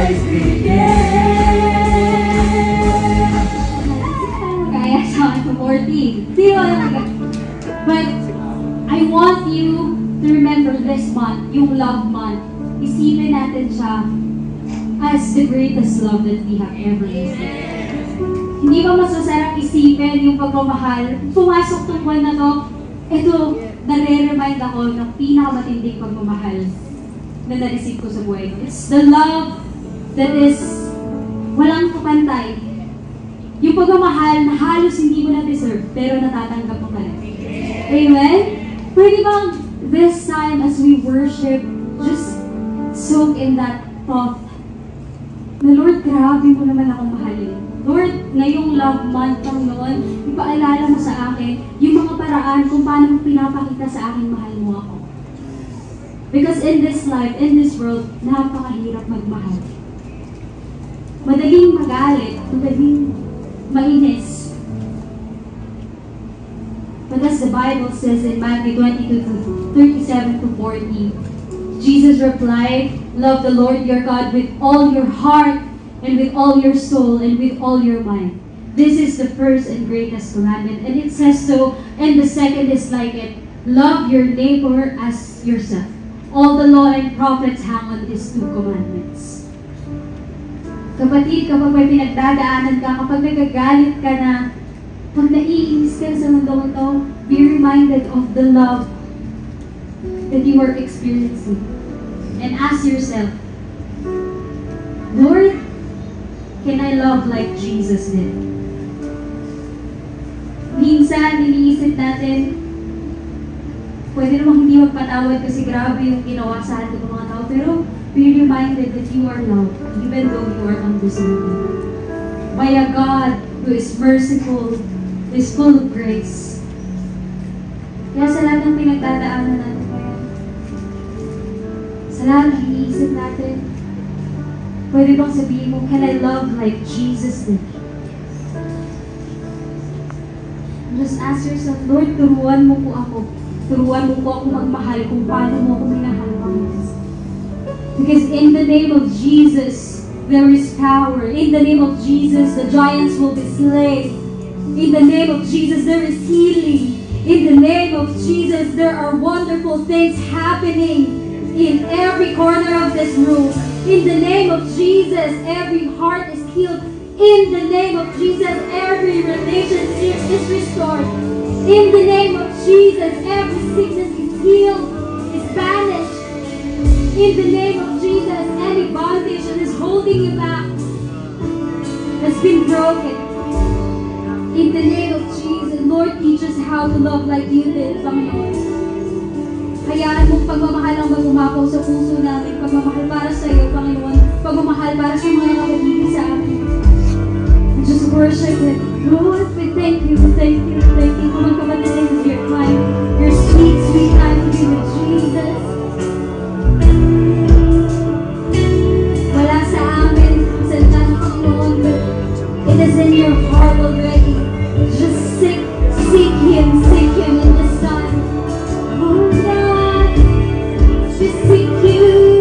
Christ began. Kaya sa akin sa 14. Di ba? But I want you to remember this month, yung love month. Isipin natin siya as the greatest love that we have ever received. Hindi ba masasarap isipin yung pagmamahal? Pumasok tong buwan na to, ito, nare-remind ako ng pinakamatinding pagmamahal na na-receive ko sa buhay ko. It's the love that is walang kapantay. Yung pagmamahal na halos hindi mo na-deserve, pero natatanggap mo pala. Amen? Pwede bang this time as we worship, just soak in that thought na Lord, grabe mo naman akong mahalin. Lord, ngayong love month ng noon, ipaalala mo sa akin yung mga paraan kung paano mo pinapakita sa akin mahal mo ako. Because in this life, in this world, napakahirap magmahal. Madaling magalit, madaling mainis. But as the Bible says in Matthew 22:37 to 40, Jesus replied, "Love the Lord your God with all your heart, and with all your soul, and with all your mind. This is the first and greatest commandment." And it says so, and the second is like it. Love your neighbor as yourself. All the law and prophets hang on these two commandments. Kapatid, kapag may pinagdadaanan ka, kapag nagagalit ka na, pag naiinis ka sa mundong ito, be reminded of the love that you are experiencing. And ask yourself, Lord, can I love like Jesus did? Minsan, iniisip natin, pwede namang hindi magpatawad kasi grabe yung ginawa sa atin ng mga tao. Pero be reminded that you are loved, even though you are undeserving. By a God who is merciful, is full of grace. Kaya sa lahat ng pinagdadaanan natin ngayon, sa lahat ng iniisip natin, pwede bang sabihin mo, can I love like Jesus did? Just ask yourself, Lord, turuan mo po ako. Turuan mo po ako magmahal kung paano mo ako minahal, Panginoon. Because in the name of Jesus, there is power. In the name of Jesus, the giants will be slain. In the name of Jesus, there is healing. In the name of Jesus, there are wonderful things happening in every corner of this room. In the name of Jesus, every heart is healed. In the name of Jesus, every relationship is restored. In the name of Jesus, every sickness is healed, is banished. In the name of Jesus, any bondage that is holding you back has been broken. In the name of Jesus, Lord, teach us how to love like you did, Panginoon. Hayaan mong pagmamahal ang mag-umapaw sa puso namin, pagmamahal para sa iyo, Panginoon, pagmamahal para sa mga nakabibig sa amin. And just worship Him. Lord, we thank you, we thank you, we thank you. Kung magkabatirin with your time, your sweet, sweet time to be with Jesus. Wala sa amin, sa lahat ng Panginoon, but it is in your heart already. Just seek Him in this time. Oh God, just seek you.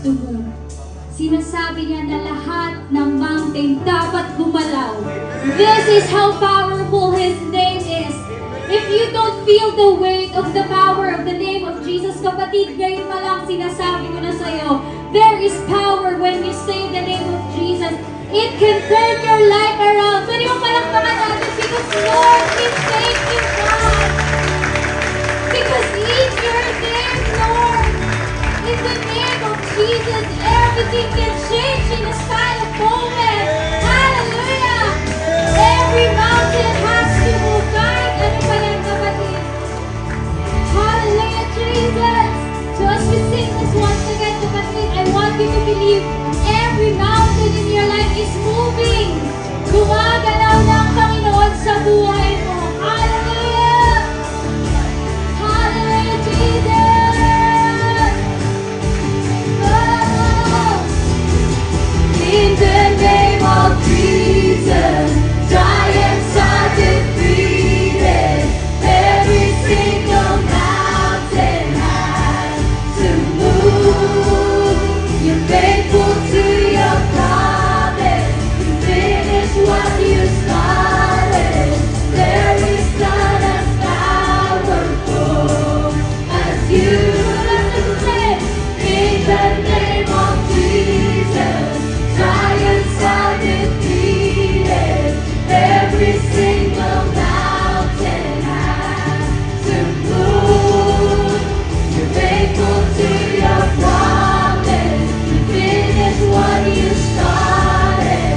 gusto mo. Sinasabi niya na lahat ng mountain dapat gumalaw. This is how powerful His name is. If you don't feel the weight of the power of the name of Jesus, kapatid, ngayon pa lang sinasabi ko na sa'yo, there is power when you say the name of Jesus. It can turn your life around. Pwede mo palakpakan natin because Lord, we thank you, God. Because in your name, Lord, in the name of Jesus, everything can change in a silent moment. Hallelujah! Every mountain has to move back. Ano pa yan, kapatid? Hallelujah, Jesus! So as we sing this once again, kapatid, I want you to believe every mountain in your life is moving. Gumagalaw ng Panginoon sa buhay mo. Hallelujah! Hallelujah, Jesus! Oh! In the name of Jesus, giants are defeated. Every single mountain has to move. You're faithful to your promise. You finish what you started. There is none as powerful as you. In the name of Jesus, giants are defeated. Every single mountain has to move. You're faithful to your promise. You finish what you started.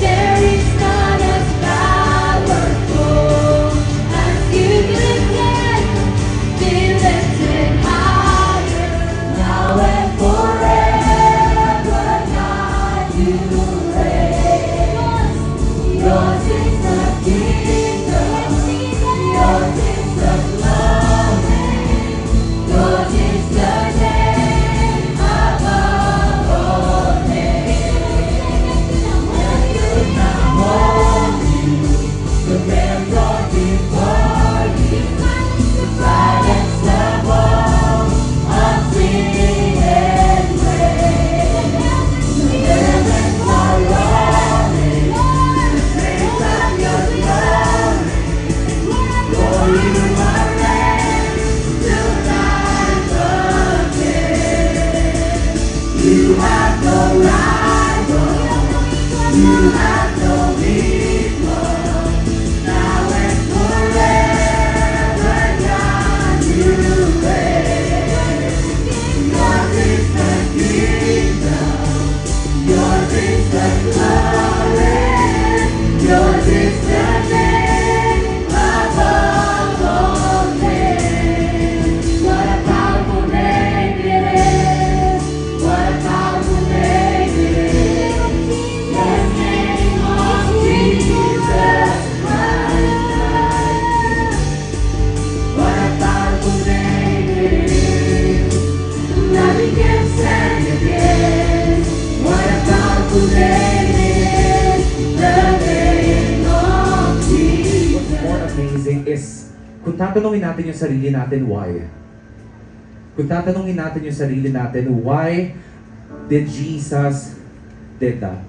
There is none as powerful as you. Be lifted higher, now and forever. God, you reign. Yours is the kingdom. Yours is the glory. Yours is the name above all names. When you hold you, the man brought before you. Silence the voice of sin and grace. The heavens are rolling, the saints of your glory. For you are reigning to life again. You have no rival, you have no equal. Now and forever, God, you reign. Yours is the kingdom, yours is the glory, yours is the name above all names. What a powerful name it is! What a powerful name it is! The name of Jesus Christ. What a powerful name it is! Nothing can stand against. What a powerful name it is! The name of Jesus. What's more amazing is, kung tatanungin natin yung sarili natin, why? Kung tatanungin natin yung sarili natin, why did Jesus did that?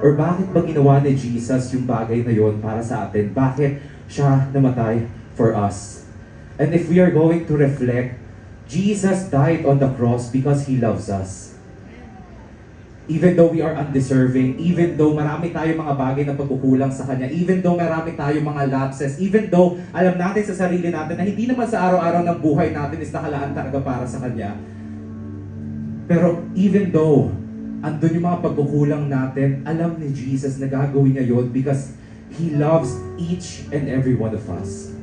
Or bakit ba ginawa ni Jesus yung bagay na yon para sa atin? Bakit siya namatay for us? And if we are going to reflect, Jesus died on the cross because He loves us. Even though we are undeserving, even though marami tayong mga bagay na pagkukulang sa Kanya, even though marami tayong mga lapses, even though alam natin sa sarili natin na hindi naman sa araw-araw ng buhay natin is nakalaan talaga para sa Kanya. Pero even though andun yung mga pagkukulang natin, alam ni Jesus na gagawin niya yun because He loves each and every one of us.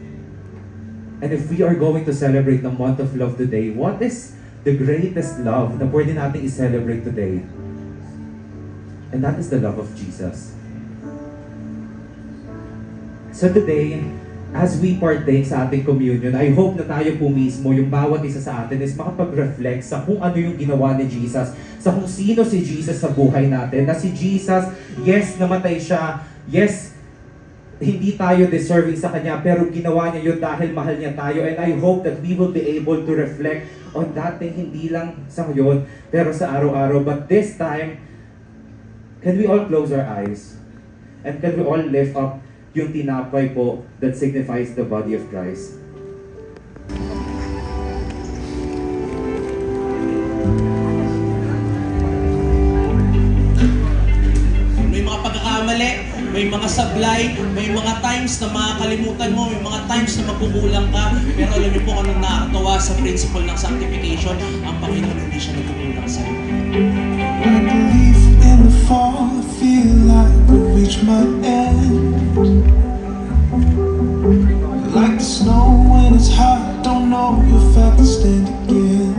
And if we are going to celebrate the month of love today, what is the greatest love na pwede natin i-celebrate today? And that is the love of Jesus. So today, as we partake sa ating communion, I hope na tayo po mismo, yung bawat isa sa atin is makapag-reflect sa kung ano yung ginawa ni Jesus, sa kung sino si Jesus sa buhay natin. Na si Jesus, yes, namatay siya, yes, hindi tayo deserving sa Kanya, pero ginawa niya yun dahil mahal niya tayo. And I hope that we will be able to reflect on that thing, hindi lang sa ngayon, pero sa araw-araw. But this time, can we all close our eyes? And can we all lift up yung tinapay po that signifies the body of Christ? May mga pagkakamali, may mga sablay, may mga times na makakalimutan mo, may mga times na magkukulang ka. Pero alam niyo po anong nakakatawa sa principle ng sanctification, ang Panginoon hindi siya nagkukulang sa iyo. I believe in the fall, I feel like I reach my end. Like the snow when it's hot, don't know if I can stand again.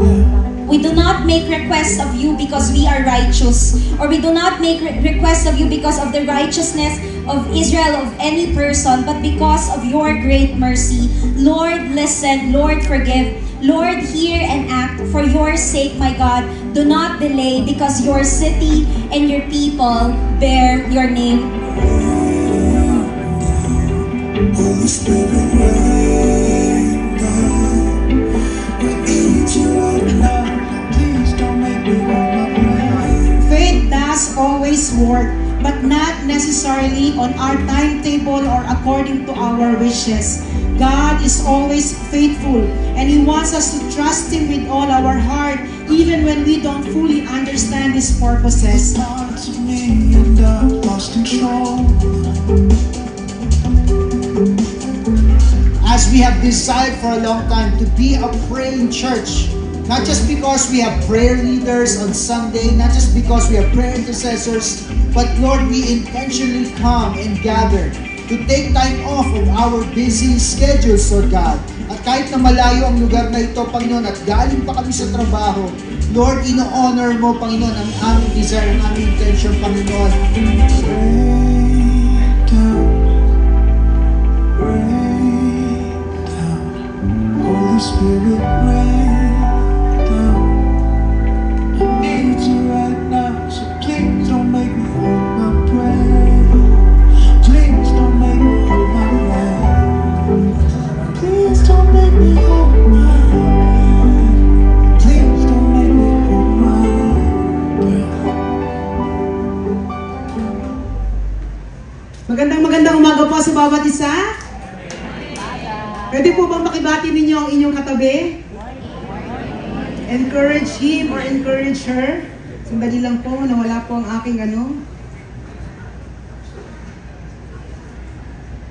Yeah. We do not make requests of you because we are righteous, or we do not make requests of you because of the righteousness of Israel, of any person, but because of your great mercy. Lord, listen. Lord, forgive. Lord, hear and act for your sake, my God. Do not delay, because your city and your people bear your name. Holy Spirit, rain down. I need you right now. Please don't make me hold my breath. Faith does always work, but not necessarily on our timetable or according to our wishes. God is always faithful, and He wants us to trust Him with all our heart, even when we don't fully understand His purposes. Not to me, and I've lost control. As we have desired for a long time to be a praying church, not just because we have prayer leaders on Sunday, not just because we have prayer intercessors, but Lord, we intentionally come and gather to take time off of our busy schedules, Lord God. At kahit na malayo ang lugar na ito, Panginoon, at galing pa kami sa trabaho, Lord, ino-honor mo, Panginoon, ang aming desire, ang aming intention, Panginoon. Rain down, rain down. Holy Spirit, rain down. I need you right now, so please don't make me hold my breath. Please don't make me hold my breath. Please don't make me hold my breath. Please don't make me hold my breath. Magandang umaga po sa bawat isa. Pwede po bang makibati ninyo ang inyong katabi? Encourage him or encourage her. Sandali lang po, nawala po ang aking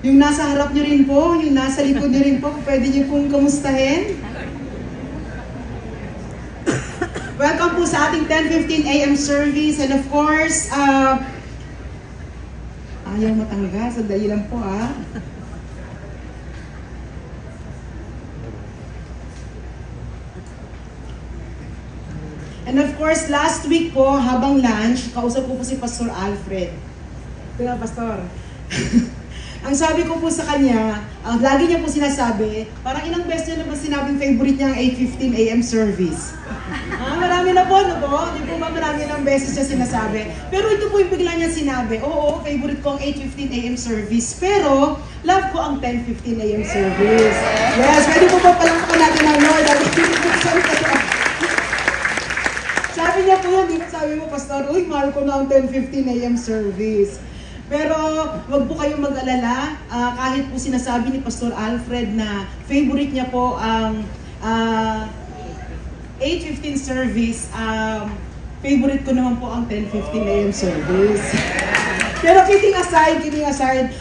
Yung nasa harap nyo rin po, yung nasa likod nyo rin po, pwede nyo pong kamustahin. Welcome po sa ating 10:15 a.m. service, and of course, ayaw matangga, sandali lang po And of course, last week po, habang lunch, kausap ko po si Pastor Alfred. Ito nga, Pastor. Ang sabi ko po sa kanya, lagi niya po sinasabi, parang ilang beses niya na ba sinabing favorite niya ang 8:15 a.m. service? Marami na po, no po? Hindi po ba marami ng beses niya sinasabi? Pero ito po yung bigla niya sinabi, oo, favorite ko ang 8:15 a.m. service, pero love ko ang 10:15 a.m. service. Yes, pwede po ba palangkapan natin ang Lord? Sabi niya po yun, di ba sabi mo, Pastor, uy, mahal ko na ang 10:15 a.m. service. Pero wag po kayong mag-alala, kahit po sinasabi ni Pastor Alfred na favorite niya po ang 8:15 service, favorite ko naman po ang 10:15 a.m. service. Pero kidding aside,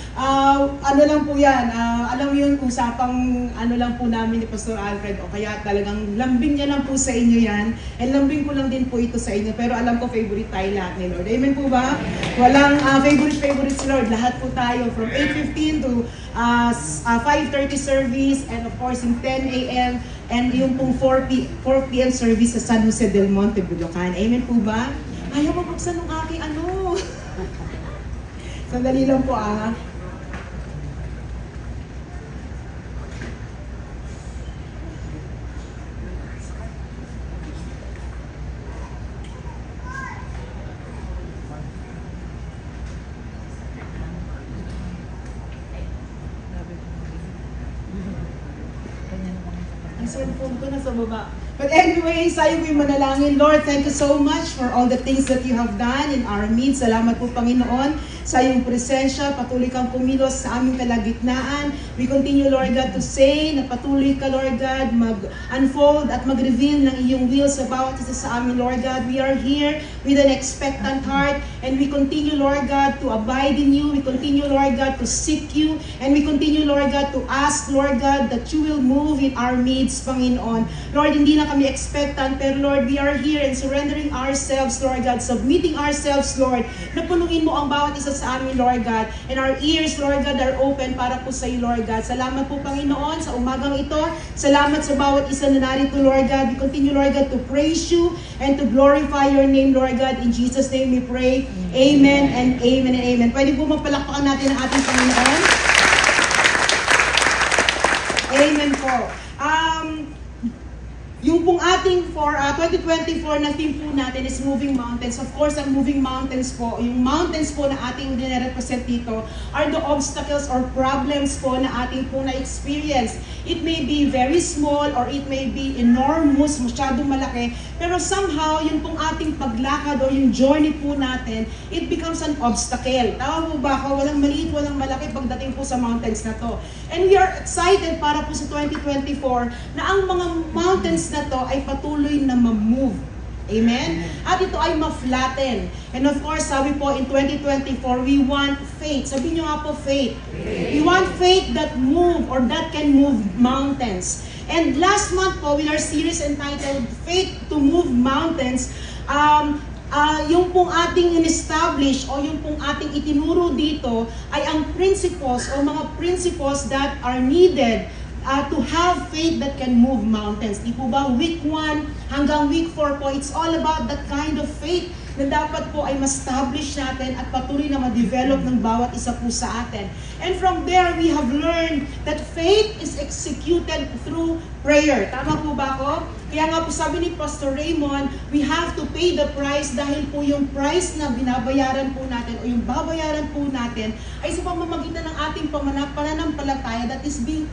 ano lang po yan, alam mo yun, usapang ano lang po namin ni Pastor Alfred, o kaya talagang lambing niya lang po sa inyo yan, and lambing ko lang din po ito sa inyo, pero alam ko favorite tayo lahat ni Lord. Amen po ba? Walang favorite si Lord, lahat po tayo, from 8:15 to 5:30 service, and of course yung 10 a.m. and yung pong 4 p.m. service sa San Jose del Monte, Bulacan. Amen po ba? Ayaw mabuksan ng aking Sandali lang po Yung cellphone ko nasa baba. But anyway, sayo ko yung manalangin. Lord, thank you so much for all the things that you have done in our midst. Salamat po, Panginoon, sa iyong presensya. Patuloy kang kumilos sa aming kalagitnaan. We continue, Lord God, to say na patuloy ka, Lord God, mag-unfold at mag-reveal ng iyong will sa bawat isa sa amin, Lord God. We are here with an expectant heart and we continue, Lord God, to abide in you. We continue, Lord God, to seek you. And we continue, Lord God, to ask, Lord God, that you will move in our midst, Panginoon. Lord, hindi na kami expectant, pero Lord, we are here and surrendering ourselves, Lord God, submitting ourselves, Lord, na punuin mo ang bawat isa sa amin, Lord God, and our ears, Lord God, are open para po sa iyo, Lord God. Salamat po, Panginoon, sa umagang ito. Salamat sa bawat isa na narito, Lord God. We continue, Lord God, to praise you and to glorify your name, Lord God. In Jesus' name we pray. Amen and amen and amen. Pwede po magpalakpakan natin ang ating Panginoon. Amen po. Yung pong ating 2024 na theme po natin is Moving Mountains. Of course, ang moving mountains po, yung mountains po na ating nire-represent dito are the obstacles or problems po na ating po na-experience. It may be very small or it may be enormous, masyadong malaki, pero somehow, yung pong ating paglakad o yung journey po natin, it becomes an obstacle. Tama po ba ako? Walang maliit, walang malaki pagdating po sa mountains na to. And we are excited para po sa 2024 na ang mga mountains na to ay patuloy na ma-move. Amen? At ito ay ma-flatten. And of course, sabi po in 2024, we want faith. Sabi nyo nga po, faith. We want faith that move or that can move mountains. And last month po, with our series entitled Faith to Move Mountains, yung pong ating in-establish o yung pong ating itinuro dito ay ang principles o mga principles that are needed to have faith that can move mountains. Di po ba, week 1 hanggang week 4 po, it's all about that kind of faith na dapat po ay ma-establish natin at patuloy na ma-develop ng bawat isa po sa atin. And from there, we have learned that faith is executed through prayer. Tama po ba ako? Kaya nga po sabi ni Pastor Raymond, we have to pay the price dahil po yung price na binabayaran po natin o yung babayaran po natin ay sa pamamagitan ng ating pananampalataya that is being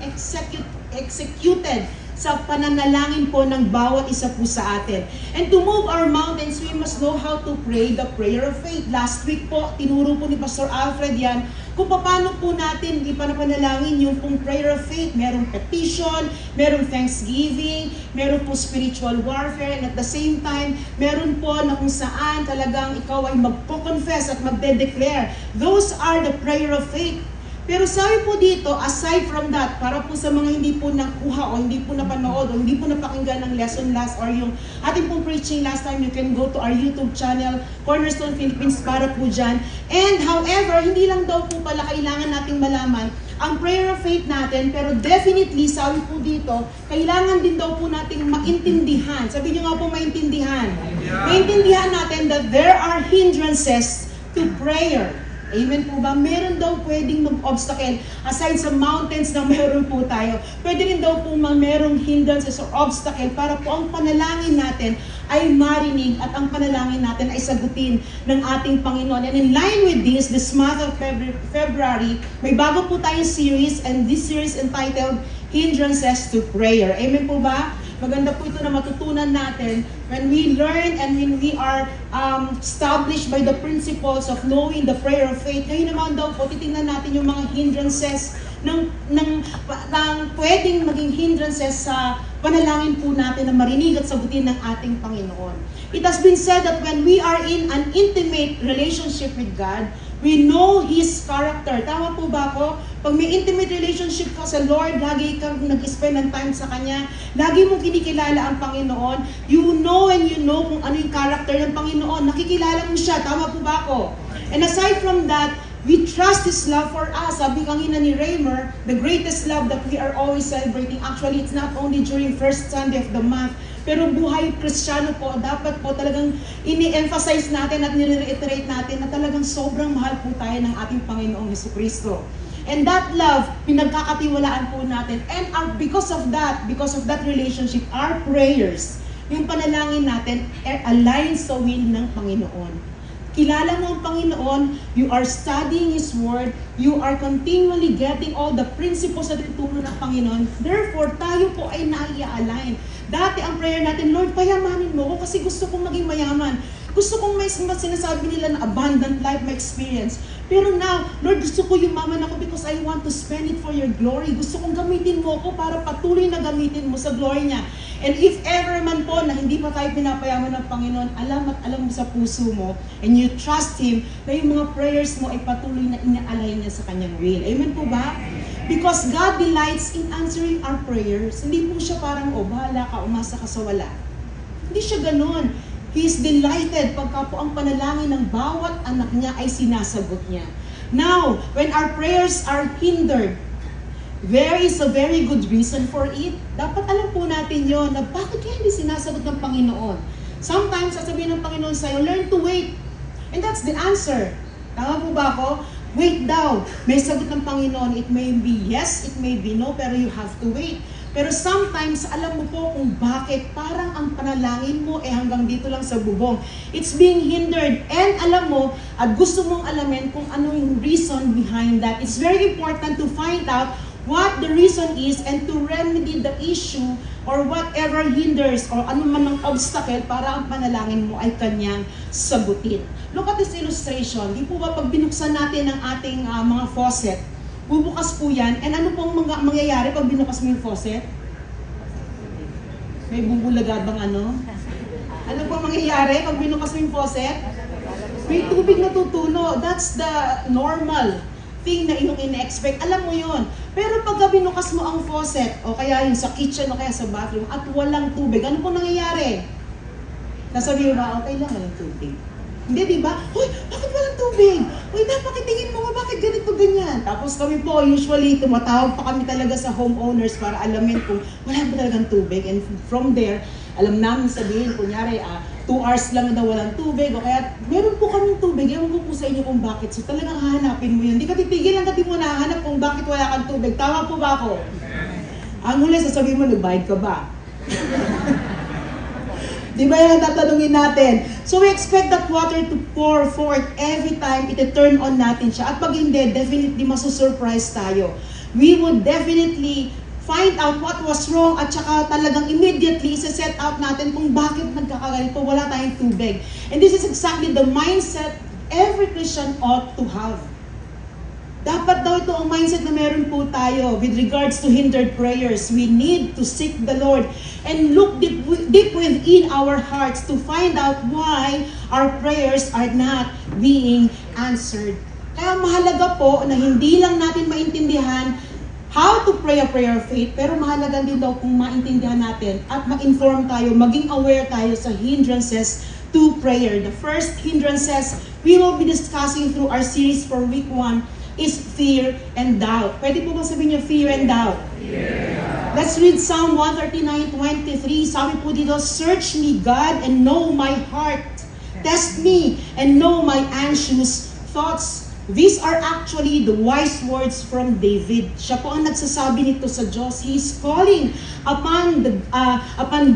executed sa pananalangin po ng bawat isa po sa atin. And to move our mountains, we must know how to pray the prayer of faith. Last week po, tinuro po ni Pastor Alfred yan kung paano po natin ipanapanalangin yung pong prayer of faith. Merong petition, merong thanksgiving, meron po spiritual warfare, and at the same time, meron po na kung saan talagang ikaw ay magpo-confess at magde-declare. Those are the prayer of faith. Pero sabi po dito, aside from that, para po sa mga hindi po nakuha o hindi po napanood o hindi po napakinggan ng lesson last or yung ating pong preaching last time, you can go to our YouTube channel, Cornerstone Philippines, para po dyan. And however, hindi lang daw po pala kailangan nating malaman ang prayer of faith natin, pero definitely, sabi po dito, kailangan din daw po nating maintindihan. Sabi nyo nga po maintindihan. Maintindihan natin that there are hindrances to prayer. Amen po ba? Meron daw pwedeng mag-obstacle aside sa mountains na meron po tayo. Pwede rin daw po merong hindrances or obstacle para po ang panalangin natin ay marinig at ang panalangin natin ay sagutin ng ating Panginoon. And in line with this month of February, may bago po tayong series, and this series entitled Hindrances to Prayer. Amen po ba? Maganda po ito na matutunan natin when we learn and when we are established by the principles of knowing the prayer of faith. Ngayon naman daw po, titingnan natin yung mga hindrances ng pwedeng maging hindrances sa panalangin po natin na marinig at sagutin ng ating Panginoon. It has been said that when we are in an intimate relationship with God, we know His character. Tama po ba ako? Pag may intimate relationship ka sa Lord, lagi kang nag-spend ng time sa Kanya, lagi mong kinikilala ang Panginoon, you know kung ano yung character ng Panginoon. Nakikilala mo siya. Tama po ba ako? And aside from that, we trust His love for us. Sabi kanina ni Raymer, the greatest love that we are always celebrating. Actually, it's not only during first Sunday of the month, pero buhay Kristiyano po, dapat po talagang ini-emphasize natin at nire-reiterate natin na talagang sobrang mahal po tayo ng ating Panginoong Jesucristo. And that love, pinagkakatiwalaan po natin. And because of that relationship, our prayers, yung panalangin natin, aligns sa will ng Panginoon. kilala mo ang Panginoon, you are studying His Word, you are continually getting all the principles na tinuturo ng Panginoon. Therefore, tayo po ay nai-align. Dati ang prayer natin, Lord, payamanin mo ko kasi gusto kong maging mayaman. Gusto kong may sinasabi nila na abundant life may experience. Pero now, Lord, gusto ko yumaman ako because I want to spend it for your glory. Gusto kong gamitin mo ko para patuloy na gamitin mo sa glory niya. And if ever man po na hindi pa tayo pinapayaman ng Panginoon, alam at alam mo sa puso mo, and you trust Him, na yung mga prayers mo ay patuloy na ina-align niya sa kanyang will. Amen po ba? Because God delights in answering our prayers. Hindi po siya parang, bahala ka, umasa ka sa wala. Hindi siya ganun. He is delighted pagka po ang panalangin ng bawat anak niya ay sinasagot niya. Now, when our prayers are hindered, there is a very good reason for it. Dapat alam po natin yon na bakit kaya hindi sinasagot ng Panginoon. Sometimes, sasabihin ng Panginoon sa'yo, learn to wait. And that's the answer. Tama po ba ako? Wait daw. May sagot ng Panginoon. It may be yes, it may be no, pero you have to wait. Pero sometimes, alam mo po kung bakit parang ang panalangin mo hanggang dito lang sa bubong. It's being hindered. And alam mo, at gusto mong alamin kung ano yung reason behind that. It's very important to find out what the reason is and to remedy the issue or whatever hinders or ano man ang obstacle para ang panalangin mo ay kanyang sagutin. Look at this illustration. Di po ba pag binuksan natin ang ating mga faucet, bubukas po yan, and ano pong mangyayari pag binukas mo yung faucet? May bubulaga bang ano? Ano pong mangyayari pag binukas mo yung faucet? May tubig na tutulo. That's the normal thing na iyong ina-expect. Alam mo yun. Pero pag binukas mo ang faucet, o kaya yung sa kitchen o kaya sa bathroom, at walang tubig, ano pong nangyayari? Nasabi mo ba, okay lang, walang tubig. Hindi, di ba? Hoy, bakit walang tubig? Hoy, napakitingin mo nga, bakit ganito, ganyan? Tapos kami po, usually, tumatawag pa kami talaga sa homeowners para alamin kung wala ba talagang tubig. And from there, alam namin sabihin, kunyari, 2 hours lang na walang tubig, o kaya, meron po kaming tubig, ewan ko po sa inyo kung bakit. So talagang hahanapin mo yun. Hindi ka titigil lang mo nahanap kung bakit wala kang tubig. Tama po ba ako? Ang huli, sasabihin mo, nagbayad ka ba? Di ba yan ang tatanungin natin? So we expect that water to pour forth every time iti-turn on natin siya. At pag hindi, definitely masusurprise tayo. We would definitely find out what was wrong at saka talagang immediately isa-set out natin kung bakit nagkakaganito, wala tayong tubig. And this is exactly the mindset every Christian ought to have. Dapat daw ito ang mindset na meron po tayo with regards to hindered prayers. We need to seek the Lord and look deep within our hearts to find out why our prayers are not being answered. Kaya mahalaga po na hindi lang natin maintindihan how to pray a prayer of faith, pero mahalaga din daw kung maintindihan natin at ma-inform tayo, maging aware tayo sa hindrances to prayer. The first hindrances we will be discussing through our series for week 1 is fear and doubt. Pwede po ba sabihin niyo fear and doubt? Yeah. Let's read Psalm 139:23. Sabi po dito, search me, God, and know my heart. Test me and know my anxious thoughts. These are actually the wise words from David. Siya po ang nagsasabi nito sa Diyos. He is calling upon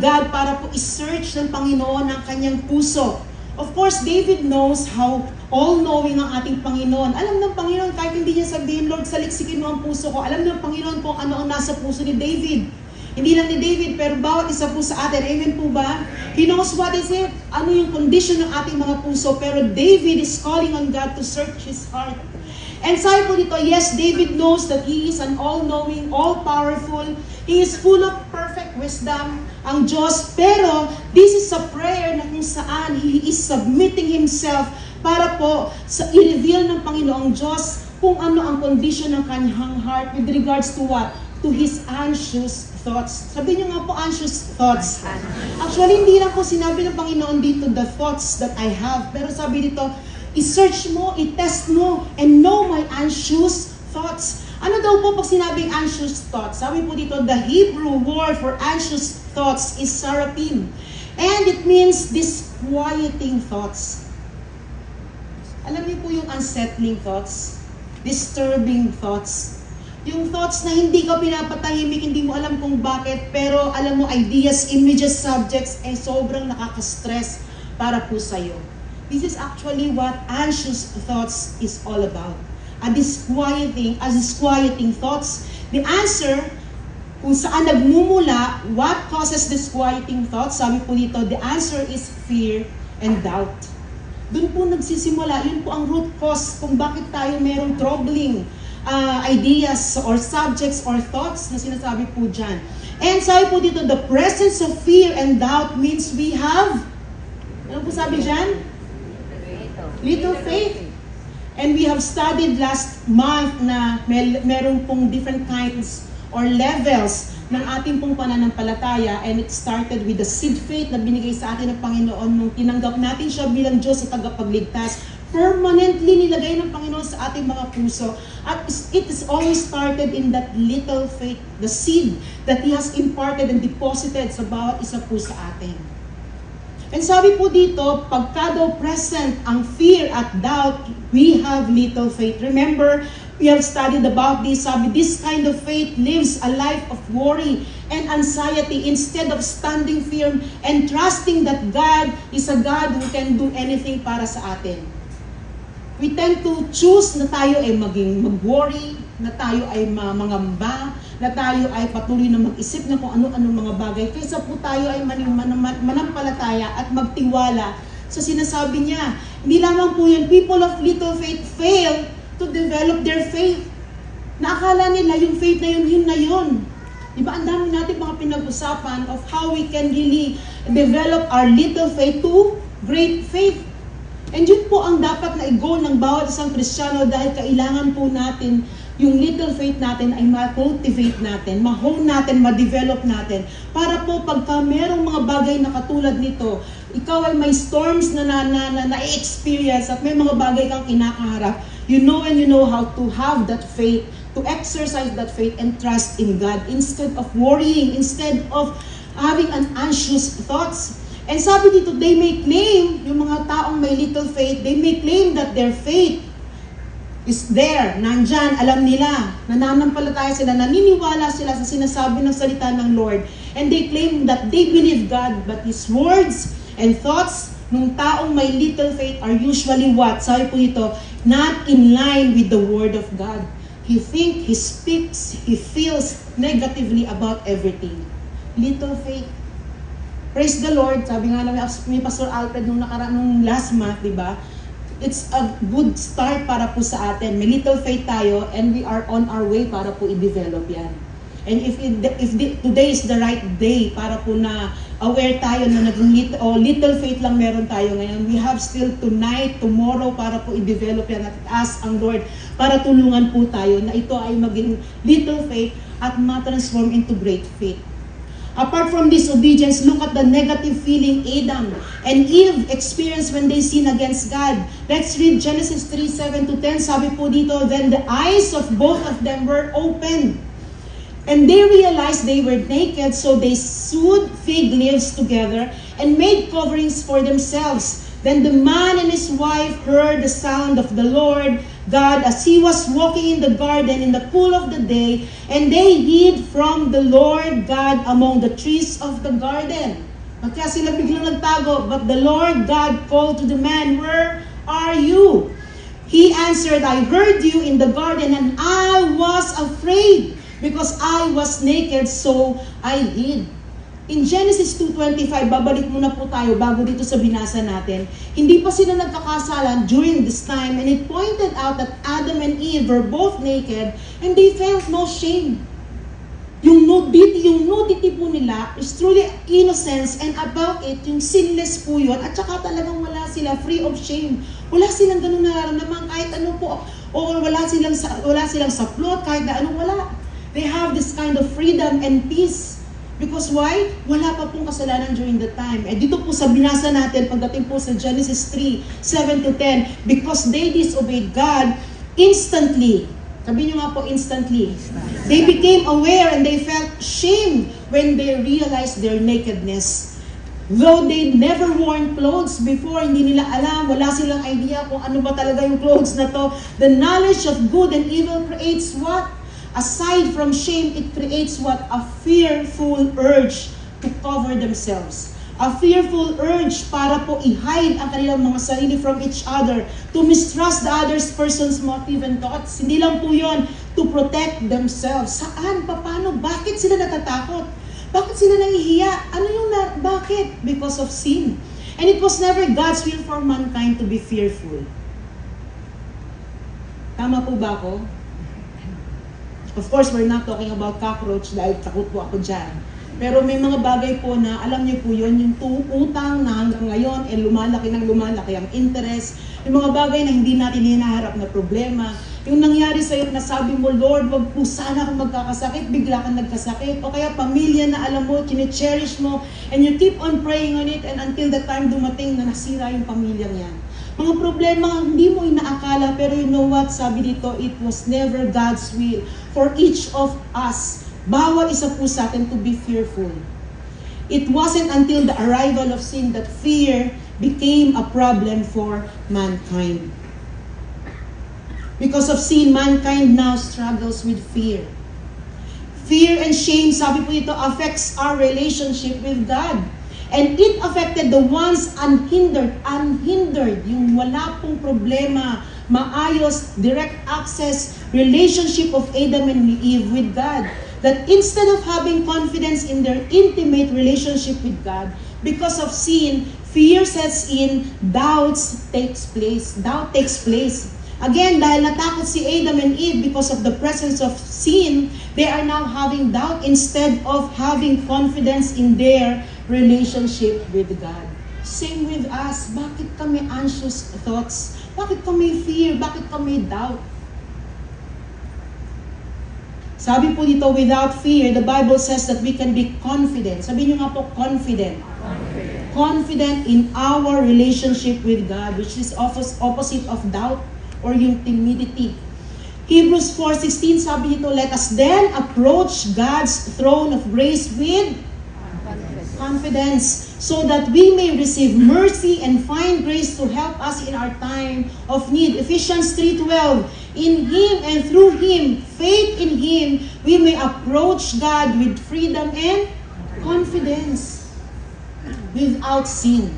God para po i-search ng Panginoon ang kanyang puso. Of course, David knows how all-knowing ang ating Panginoon. Alam ng Panginoon, kahit hindi niya sabihin, Lord, saliksikin mo ang puso ko. Alam ng Panginoon kung ano ang nasa puso ni David. Hindi lang ni David, pero bawat isa po sa atin. Amen po ba? He knows what is it. Ano yung condition ng ating mga puso. Pero David is calling on God to search his heart. And sabi po dito, yes, David knows that He is an all-knowing, all-powerful. He is full of perfect wisdom, ang Diyos. Pero this is a prayer na kung saan He is submitting Himself para po sa i-reveal ng Panginoong Diyos kung ano ang condition ng kanyang heart with regards to what? To His anxious thoughts. Sabi niyo nga po, anxious thoughts. Actually, hindi lang po sinabi ng Panginoon dito the thoughts that I have. Pero sabi dito, i-search mo, i-test mo, and know my anxious thoughts. Ano daw po pag sinabing anxious thoughts? Sabi po dito, the Hebrew word for anxious thoughts is seraphim. And it means disquieting thoughts. Alam niyo po yung unsettling thoughts, disturbing thoughts. Yung thoughts na hindi ka pinapatahimik, hindi mo alam kung bakit, pero alam mo, ideas, images, subjects, sobrang nakaka-stress para po sa'yo. This is actually what anxious thoughts is all about. A disquieting thoughts. The answer kung saan nagmumula, what causes disquieting thoughts, sabi po dito, the answer is fear and doubt. Doon po nagsisimula, yun po ang root cause kung bakit tayo merong troubling ideas or subjects or thoughts na sinasabi po dyan. And sabi po dito, the presence of fear and doubt means we have, ano po sabi dyan? Little faith. And we have studied last month na meron pong different kinds or levels ng ating pong pananampalataya, and it started with the seed faith na binigay sa atin ng Panginoon nung tinanggap natin siya bilang Diyos sa tagapagligtas. Permanently nilagay ng Panginoon sa ating mga puso. At it is always started in that little faith, the seed that He has imparted and deposited sa bawat isa po sa atin. And sabi po dito, pagka daw present ang fear at doubt, we have little faith. Remember, we have studied about this. Sabi, this kind of faith lives a life of worry and anxiety instead of standing firm and trusting that God is a God who can do anything para sa atin. We tend to choose na tayo ay mag-worry, na tayo ay mangamba, na tayo ay patuloy na mag-isip na kung ano-anong mga bagay, kaysa po tayo ay manampalataya at magtiwala sa sinasabi niya. Hindi lamang po yan, people of little faith fail to develop their faith. Naakala nila yung faith na yun na yun. Diba, ang dami natin mga pinag-usapan of how we can really develop our little faith to great faith. And yun po ang dapat na i-goal ng bawat isang Kristiyano, dahil kailangan po natin yung little faith natin ay ma-cultivate natin, ma-hone natin, ma-develop natin. Para po pagka merong mga bagay na katulad nito, ikaw ay may storms na na-experience at may mga bagay kang kinakaharap, you know how to have that faith, to exercise that faith and trust in God instead of worrying, instead of having an anxious thoughts. And sabi dito, they may claim, yung mga taong may little faith, they may claim that their faith is there, nandyan, alam nila, nananampalataya sila, naniniwala sila sa sinasabi ng salita ng Lord. And they claim that they believe God, but His words and thoughts ng taong may little faith are usually what? Sabi po ito, not in line with the Word of God. He thinks, he speaks, he feels negatively about everything. Little faith. Praise the Lord. Sabi nga namin ni Pastor Alfred nung last month, di ba? It's a good start para po sa atin. May little faith tayo and we are on our way para po i-develop yan. And if today is the right day para po na aware tayo na little faith lang meron tayo ngayon, we have still tonight, tomorrow para po i-develop yan at ask ang Lord para tulungan po tayo na ito ay maging little faith at ma-transform into great faith. Apart from disobedience, look at the negative feeling Adam and Eve experienced when they sin against God. Let's read Genesis 3:7-10. Sabi po dito, then the eyes of both of them were opened, and they realized they were naked, so they sewed fig leaves together and made coverings for themselves. Then the man and his wife heard the sound of the Lord God as He was walking in the garden in the cool of the day, and they hid from the Lord God among the trees of the garden. Kaya sila biglang nagtago, but the Lord God called to the man, where are you? He answered, I heard you in the garden, and I was afraid, because I was naked, so I hid. In Genesis 2:25, babalik muna po tayo bago dito sa binasa natin. Hindi pa sila nagkakasalan during this time, and it pointed out that Adam and Eve were both naked and they felt no shame. Yung nudity po nila is truly innocence, and about it, yung sinless po yun, at saka talagang wala sila free of shame. Wala silang ganun nararamdaman kahit ano po, o wala silang saplot, kahit na anong wala. They have this kind of freedom and peace. Because why? Wala pa pong kasalanan during the time. Eh dito po sa binasa natin, pagdating po sa Genesis 3:7-10, because they disobeyed God, instantly, sabi nyo nga po instantly, they became aware and they felt shame when they realized their nakedness. Though they never worn clothes before, hindi nila alam, wala silang idea kung ano ba talaga yung clothes na to, the knowledge of good and evil creates what? Aside from shame, it creates what? A fearful urge to cover themselves. A fearful urge para po i-hide ang kanilang mga sarili from each other, to mistrust the other person's motive and thoughts. Hindi lang po yun, to protect themselves. Saan? Paano? Bakit sila natatakot? Bakit sila nahihiya? Bakit? Because of sin. And it was never God's will for mankind to be fearful. Tama po ba ako? Of course, we're not talking about cockroach dahil takot po ako dyan. Pero may mga bagay po na, alam niyo po yun, yung utang na hanggang ngayon, lumalaki ng lumalaki ang interest, yung mga bagay na hindi natin hinaharap na problema, yung nangyari sa'yo na sabi mo, Lord, wag po sana akong magkakasakit, bigla kang nagkasakit, o kaya pamilya na alam mo, chine-cherish mo, and you keep on praying on it, and until the time dumating na nasira yung pamilyang yan. Mga problema hindi mo inaakala, pero you know what, sabi dito, it was never God's will for each of us. Bawat isa po sa atin to be fearful. It wasn't until the arrival of sin that fear became a problem for mankind. Because of sin, mankind now struggles with fear. Fear and shame, sabi po ito, affects our relationship with God. And it affected the ones unhindered, yung wala pong problema, maayos, direct access, relationship of Adam and Eve with God. That instead of having confidence in their intimate relationship with God, because of sin, fear sets in, doubt takes place. Again, dahil natakot si Adam and Eve because of the presence of sin, they are now having doubt instead of having confidence in their relationship with God. Same with us. Bakit kami anxious thoughts? Bakit kami fear? Bakit kami doubt? Sabi po dito, without fear, the Bible says that we can be confident. Sabi niyo nga po, confident. Confident in our relationship with God, which is opposite of doubt or yung timidity. Hebrews 4:16, sabi dito, let us then approach God's throne of grace with confidence, so that we may receive mercy and find grace to help us in our time of need. Ephesians 3:12, in Him and through Him, faith in Him, we may approach God with freedom and confidence, without sin.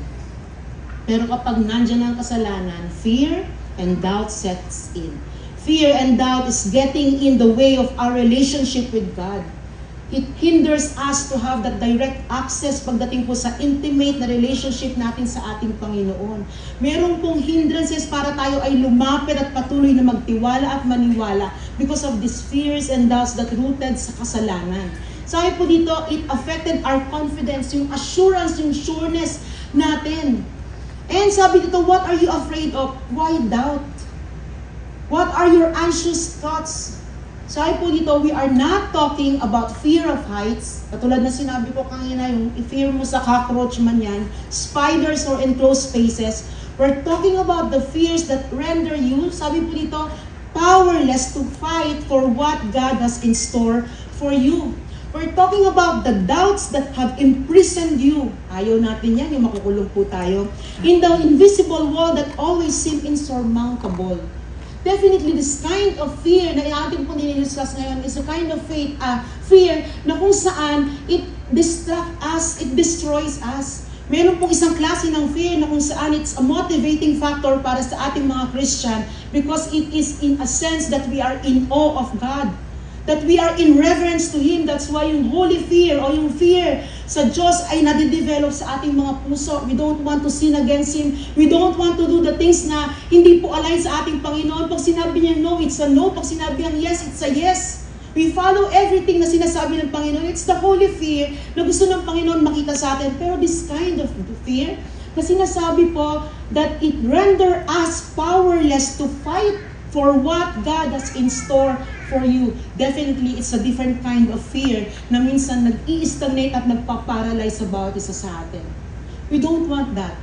Pero kapag nandyan ang kasalanan, fear and doubt sets in. Fear and doubt is getting in the way of our relationship with God. It hinders us to have that direct access pagdating po sa intimate na relationship natin sa ating Panginoon. Meron pong hindrances para tayo ay lumapit at patuloy na magtiwala at maniwala because of these fears and doubts that rooted sa kasalanan. Sabi po dito, it affected our confidence, yung assurance, yung sureness natin. And sabi dito, what are you afraid of? Why doubt? What are your anxious thoughts? Sabi po dito, we are not talking about fear of heights. Katulad na sinabi ko kanina, yung fear mo sa cockroach man yan, spiders or enclosed spaces. We're talking about the fears that render you, sabi po dito, powerless to fight for what God has in store for you. We're talking about the doubts that have imprisoned you. Ayaw natin yan, yung makukulong po tayo. In the invisible wall that always seem insurmountable. Definitely, this kind of fear na ating po dinidiscuss ngayon is a kind of fear na kung saan it distracts us, it destroys us. Meron pong isang klase ng fear na kung saan it's a motivating factor para sa ating mga Christian because it is in a sense that we are in awe of God. That we are in reverence to Him. That's why yung holy fear o yung fear sa Diyos ay nadidevelop sa ating mga puso. We don't want to sin against Him. We don't want to do the things na hindi po align sa ating Panginoon. Pag sinabi niya no, it's a no. Pag sinabi niya yes, it's a yes. We follow everything na sinasabi ng Panginoon. It's the holy fear na gusto ng Panginoon makita sa atin. Pero this kind of fear na sinasabi po that it render us powerless to fight for what God has in store for you. Definitely, it's a different kind of fear na minsan nag-i-stagnate at nagpa-paralyze sa bawat isa sa atin. We don't want that.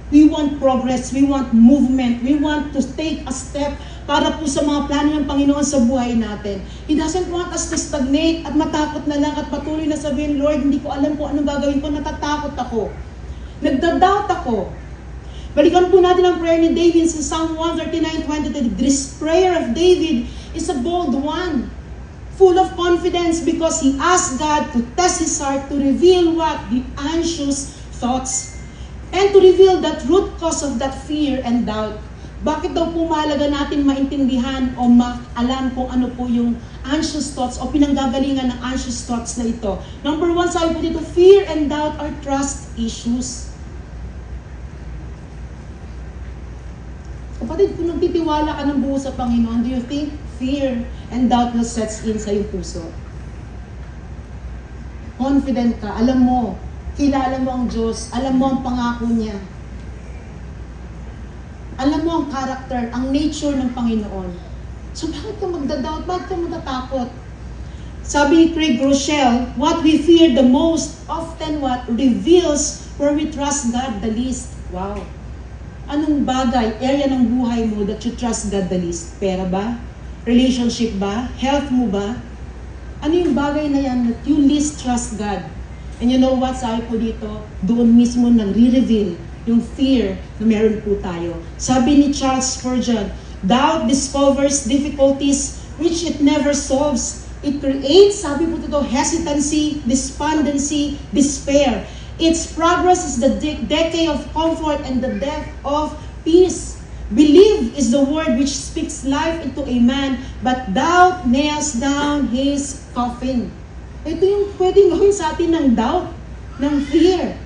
We want progress. We want movement. We want to take a step para po sa mga plano ng Panginoon sa buhay natin. He doesn't want us to stagnate at matakot na lang at patuloy na sabihin, Lord, hindi ko alam kung anong gagawin ko, natatakot ako. Nagda-doubt ako. Balikan po natin ang prayer ni David sa Psalm 139:22. This prayer of David is a bold one, full of confidence because he asked God to test his heart to reveal what the anxious thoughts, and to reveal that root cause of that fear and doubt. Bakit daw po mahalaga natin maintindihan o alam kung ano po yung anxious thoughts o pinanggagalingan ng anxious thoughts na ito? Number 1, sabi po dito, fear and doubt are trust issues. Kapatid, kung nagtitiwala ka ng buo sa Panginoon, do you think fear and doubt will sets in sa iyong puso? Confident ka, alam mo, kilala mo ang Diyos, alam mo ang pangako niya. Alam mo ang character, ang nature ng Panginoon. So bakit ka magdadoubt? Bakit ka matatakot? Sabi ni Craig Rochelle, what we fear the most often what reveals where we trust God the least. Wow. Anong bagay, area ng buhay mo that you trust God the least? Pera ba? Relationship ba? Health mo ba? Ano yung bagay na yan that you least trust God? And you know what? Sabi po dito, doon mismo nagre-reveal yung fear na meron po tayo. Sabi ni Charles Spurgeon, doubt discovers difficulties which it never solves. It creates, sabi po dito, hesitancy, despondency, despair. Its progress is the decay of comfort and the death of peace. Believe is the word which speaks life into a man, but doubt nails down his coffin. Ito yung pwedeng gawin sa atin ng doubt, ng fear.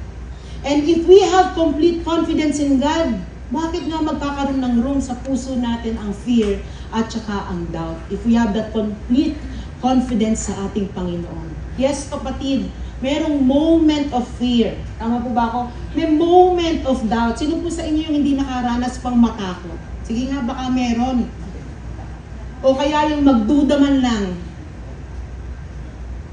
And if we have complete confidence in God, bakit nga magkakaroon ng room sa puso natin ang fear at saka ang doubt? If we have that complete confidence sa ating Panginoon. Yes, kapatid, merong moment of fear. Tama po ba ako? May moment of doubt. Sino po sa inyo yung hindi nakaranas pang matakot? Sige nga, baka meron. O kaya yung magduda man lang.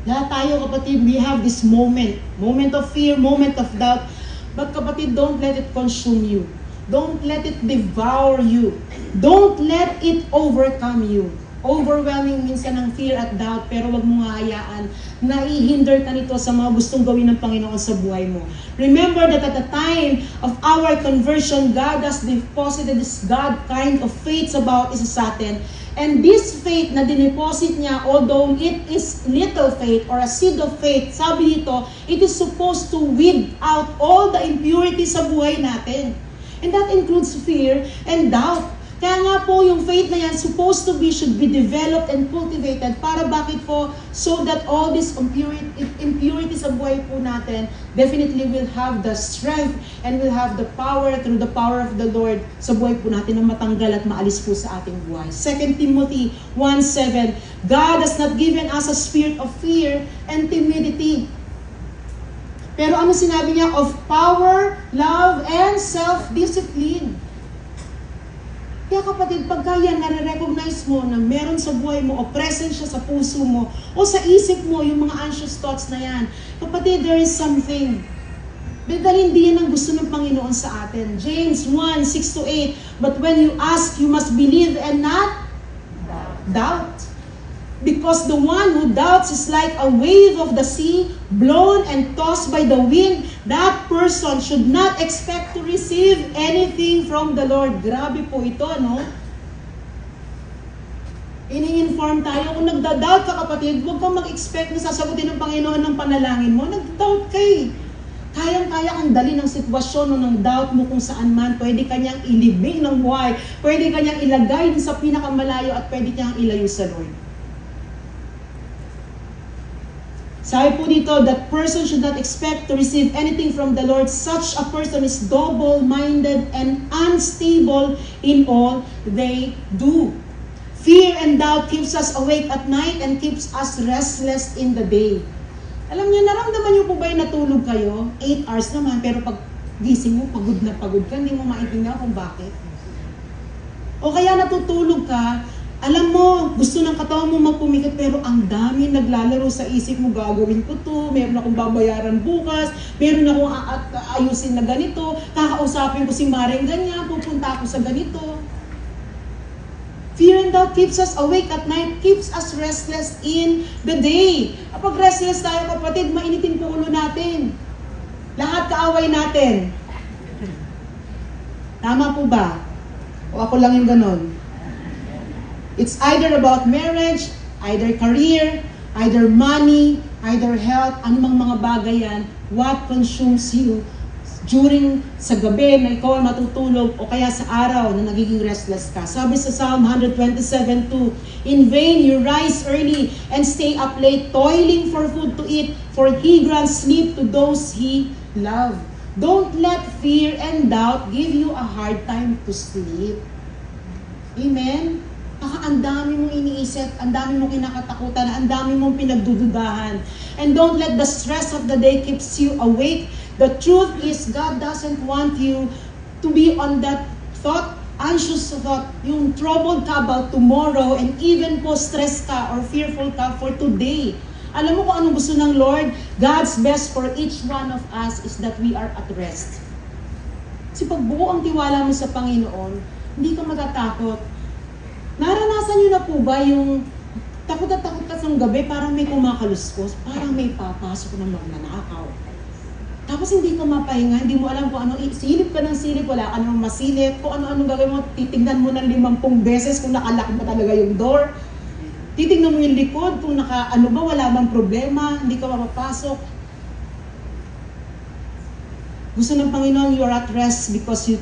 Lahat tayo, kapatid, we have this moment. Moment of fear, moment of doubt. But kapatid, don't let it consume you. Don't let it devour you. Don't let it overcome you. Overwhelming minsan ng fear at doubt, pero wag mo nga hayaan na i-hinder ka nito sa mga gustong gawin ng Panginoon sa buhay mo. Remember that at the time of our conversion, God has deposited this God kind of faith about isa sa atin. And this faith na dineposit niya, although it is little faith or a seed of faith, sabi dito, it is supposed to weed out all the impurities sa buhay natin. And that includes fear and doubt. Kaya nga po, yung faith na yan, supposed to be, should be developed and cultivated. Para bakit po? So that all these impurities sa buhay po natin, definitely will have the strength and will have the power through the power of the Lord sa buhay po natin na matanggal at maalis po sa ating buhay. 2 Timothy 1:7, God has not given us a spirit of fear and timidity. Pero ano sinabi niya? Of power, love, and self-discipline. Kaya kapatid, pagka yan nare-recognize mo na meron sa buhay mo o present siya sa puso mo o sa isip mo yung mga anxious thoughts na yan, kapatid, there is something. Dahil hindi yan ang gusto ng Panginoon sa atin. James 1:6-8, but when you ask, you must believe and not doubt. Because the one who doubts is like a wave of the sea, blown and tossed by the wind. That person should not expect to receive anything from the Lord. Grabe po ito, no? Ini-inform tayo. Kung nagda-doubt ka, kapatid, huwag kang mag-expect na sasagutin ng Panginoon ng panalangin mo. Nag-doubt ka eh. Kayang-kaya kang dali ng sitwasyon o ng doubt mo kung saan man. Pwede kanyang ilibing ng buhay. Pwede kanyang ilagay sa pinakamalayo at pwede kanyang ilayo sa Lord. Sabi po dito, that person should not expect to receive anything from the Lord. Such a person is double-minded and unstable in all they do. Fear and doubt keeps us awake at night and keeps us restless in the day. Alam niyo, naramdaman niyo po ba yung natulog kayo? 8 hours naman, pero pag gising mo, pagod na pagod ka, hindi mo maintindihan kung bakit. O kaya natutulog ka, alam mo, gusto ng katawan mo magpumikit, pero ang dami naglalaro sa isip mo, gagawin ko to, meron akong babayaran bukas, meron akong ayusin na ganito, kakausapin ko si Maring ganyan, pupunta ako sa ganito. Fear and doubt keeps us awake at night, keeps us restless in the day. Kapag restless tayo, kapatid, mainitin po ulo natin. Lahat kaaway natin. Tama po ba? O ako lang yung ganon? It's either about marriage, either career, either money, either health, anumang mga bagay yan. What consumes you during sa gabi na ikaw ay matutulog o kaya sa araw na nagiging restless ka. Sabi sa Psalm 127:2, "In vain you rise early and stay up late, toiling for food to eat, for He grants sleep to those He love." Don't let fear and doubt give you a hard time to sleep. Amen? Baka ang dami mong iniisip, ang dami mong kinakatakutan, ang dami mong pinagdududahan. And don't let the stress of the day keeps you awake. The truth is, God doesn't want you to be on that thought, anxious thought, yung troubled ka about tomorrow, and even po stress ka or fearful ka for today. Alam mo kung anong gusto ng Lord? God's best for each one of us is that we are at rest. Kasi pag buo ang tiwala mo sa Panginoon, hindi ka matatakot. Naranasan niyo na po ba yung takot at takot ka sa gabi, parang may kumakaluskos, parang may papasok na magnanakaw. Tapos hindi ka mapahinga, hindi mo alam kung ano, silip ka ng silip, wala ka namang masilip, kung ano-ano gagawin mo, titignan mo ng 50 beses kung nakalak ba talaga yung door. Titignan mo yung likod, kung wala bang problema, hindi ka mapapasok. Gusto ng Panginoon, you are at rest because you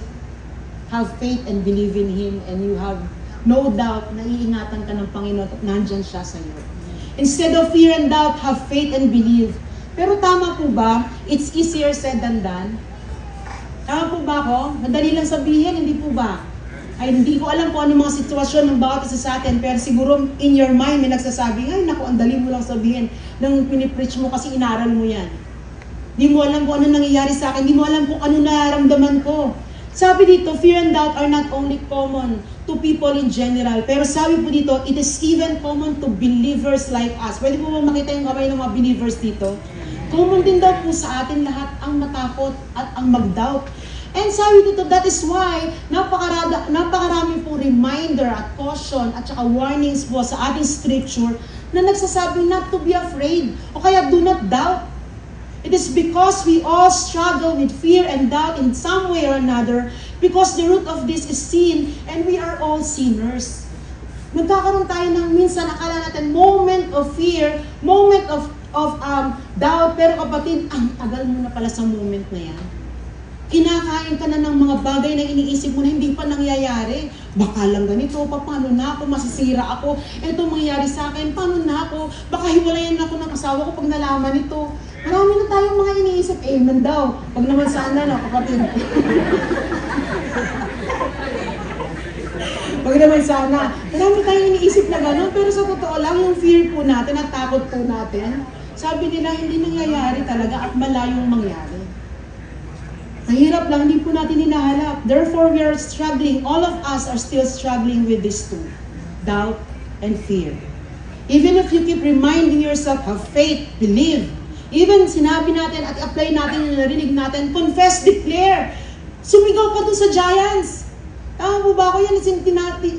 have faith and believe in Him, and you have no doubt na iingatan ka ng Panginoon at nandyan siya sa iyo. Instead of fear and doubt, have faith and believe. Pero tama po ba? It's easier said than done. Tama po ba ako? Madali lang sabihin, hindi po ba? Ay, hindi ko alam kung ano mga sitwasyon ng bawat isa sa atin, pero siguro in your mind may nagsasabi, ay naku, ang dali mo lang sabihin nang pinipreach mo kasi inaral mo yan. Hindi mo alam kung ano nangyayari sa akin, hindi mo alam kung ano nararamdaman ko. Sabi dito, fear and doubt are not only common to people in general, pero sabi po dito, it is even common to believers like us. Pwede po ba makita yung kamay ng mga believers dito? Common din daw po sa atin lahat ang matakot at ang mag-doubt. And sabi dito, that is why napakarami pong reminder at caution at saka warnings po sa ating scripture na nagsasabi not to be afraid o kaya do not doubt. It is because we all struggle with fear and doubt in some way or another, because the root of this is sin and we are all sinners. Nagkakaroon tayo ng minsan akala natin moment of fear, moment of doubt, pero kapatid, ang tagal mo na pala sa moment na yan. Kinakain ka na ng mga bagay na iniisip mo na hindi pa nangyayari. Baka lang ganito, paano na ako, masisira ako, ito mangyayari sa akin, paano na ako, baka hiwalayan na ako ng asawa ko pag nalaman ito. Marami na tayong mga iniisip, amen daw. Pag naman sana, no, kapatid. Pag naman sana, marami tayong iniisip na gano'n, pero sa totoo lang, yung fear po natin at takot po natin, sabi nila, hindi nangyayari talaga at malayong mangyari. Mahirap lang, hindi po natin hinahanap. Therefore, we are struggling. All of us are still struggling with these two, doubt and fear. Even if you keep reminding yourself, have faith, believe. Even sinabi natin at apply natin yung narinig natin, confess, declare. Sumigaw ka dun sa giants. Tama po ba ako yan?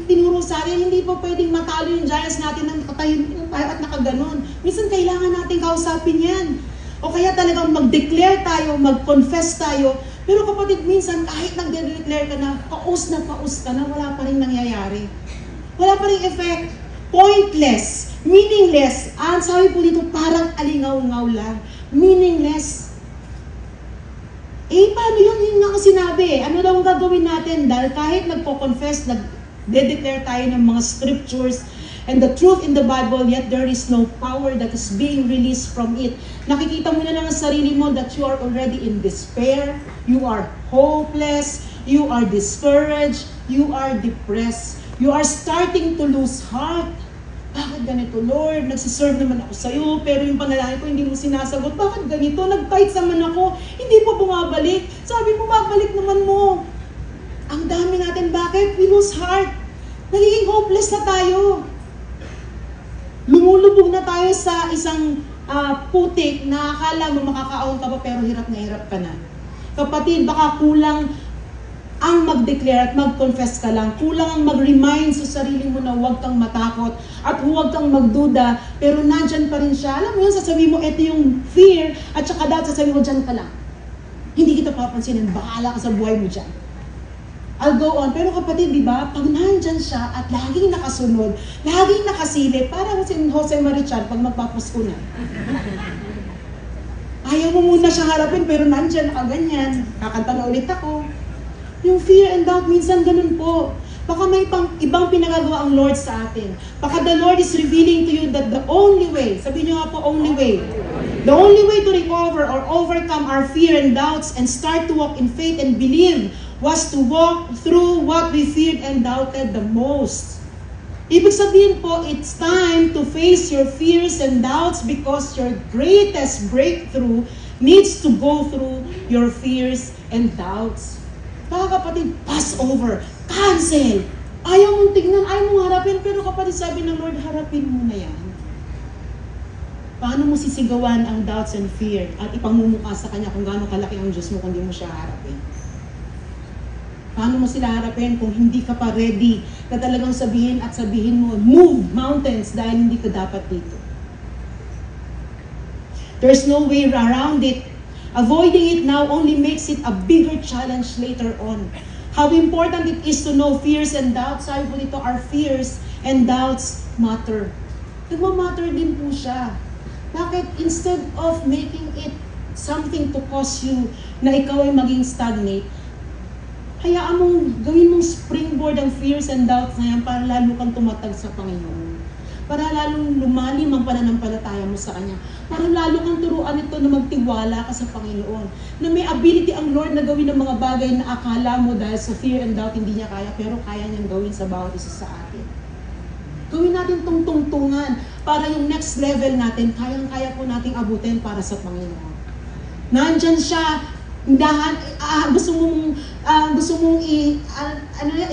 Tinuro sa atin, hindi po pwedeng matalo yung giants natin ng tayo at nakaganon. Minsan kailangan natin kausapin yan. O kaya talagang mag-declare tayo, mag-confess tayo. Pero kapatid, minsan kahit nag-declare ka na, paus ka na, wala pa rin nangyayari. Wala pa rin effect. Pointless. Meaningless. Ang sabi po dito, parang alingaw-ngaw lang. Meaningless. Paano yun? Yun nga ang sinabi eh. Ano daw ang gagawin natin? Dahil kahit nagpo-confess, nag-declare tayo ng mga scriptures and the truth in the Bible, yet there is no power that is being released from it. Nakikita mo na lang ang sarili mo that you are already in despair, you are hopeless, you are discouraged, you are depressed, you are starting to lose heart. Bakit ganito, Lord? Nagsiserve naman ako sa iyo, pero yung panalangin ko hindi mo sinasagot. Bakit ganito? Nag-tithes naman ako, hindi pa bumabalik. Sabi mo, babalik naman mo. Ang dami natin, bakit? We lose heart. Nagiging hopeless na tayo. Lumulubog na tayo sa isang putik na akala mo makakaahon ka pa pero hirap na hirap ka na. Kapatid, baka kulang ang mag-declare at mag-confess ka lang. Kulang ang mag-remind sa sarili mo na huwag kang matakot at huwag kang magduda, pero nandyan pa rin siya. Alam mo yun, sasabihin mo, ito yung fear, at saka dapat sasabihin mo, dyan ka lang. Hindi kita papansinin, bahala ka sa buhay mo dyan. I'll go on. Pero kapatid, di ba, pag nandyan siya at laging nakasunod, laging nakasilip, parang si Jose Marichal pag magpapasko na. Ayaw mo muna siya harapin, pero nandyan, nakaganyan. Kakanta na ulit ako. Yung fear and doubt, minsan ganun po. Baka may ibang pinagagawa ang Lord sa atin. Baka the Lord is revealing to you that the only way, sabihin nyo nga po, only way. The only way to recover or overcome our fear and doubts and start to walk in faith and believe was to walk through what we feared and doubted the most. Ibig sabihin po, it's time to face your fears and doubts because your greatest breakthrough needs to go through your fears and doubts. Mga kapatid, pass over, cancel. Ayaw mong tignan, ayaw mong harapin, pero kapatid sabi ng Lord, harapin mo na yan. Paano mo sisigawan ang doubts and fear at ipamumukha sa Kanya kung gaano kalaki ang Diyos mo kung hindi mo siya harapin? Paano mo sila harapin kung hindi ka pa ready na talagang sabihin mo, move mountains dahil hindi ka dapat dito? There's no way around it. Avoiding it now only makes it a bigger challenge later on. How important it is to know fears and doubts. Sabi po dito, our fears and doubts matter. Nagmamatter din po siya. Bakit instead of making it something to cause you na ikaw ay maging stagnate, hayaan mong gawin mong springboard ang fears and doubts na yan para lalo kang tumatag sa Panginoon. Para lalong lumalim ang pananampalataya mo sa Kanya. Para lalo kang turuan ito na magtiwala ka sa Panginoon. Na may ability ang Lord na gawin ng mga bagay na akala mo dahil sa fear and doubt hindi niya kaya, pero kaya niyang gawin sa bawat isa sa atin. Gawin natin itong tungtungan para yung next level natin, kayang-kaya po nating abutin para sa Panginoon. Nandyan siya, gusto mong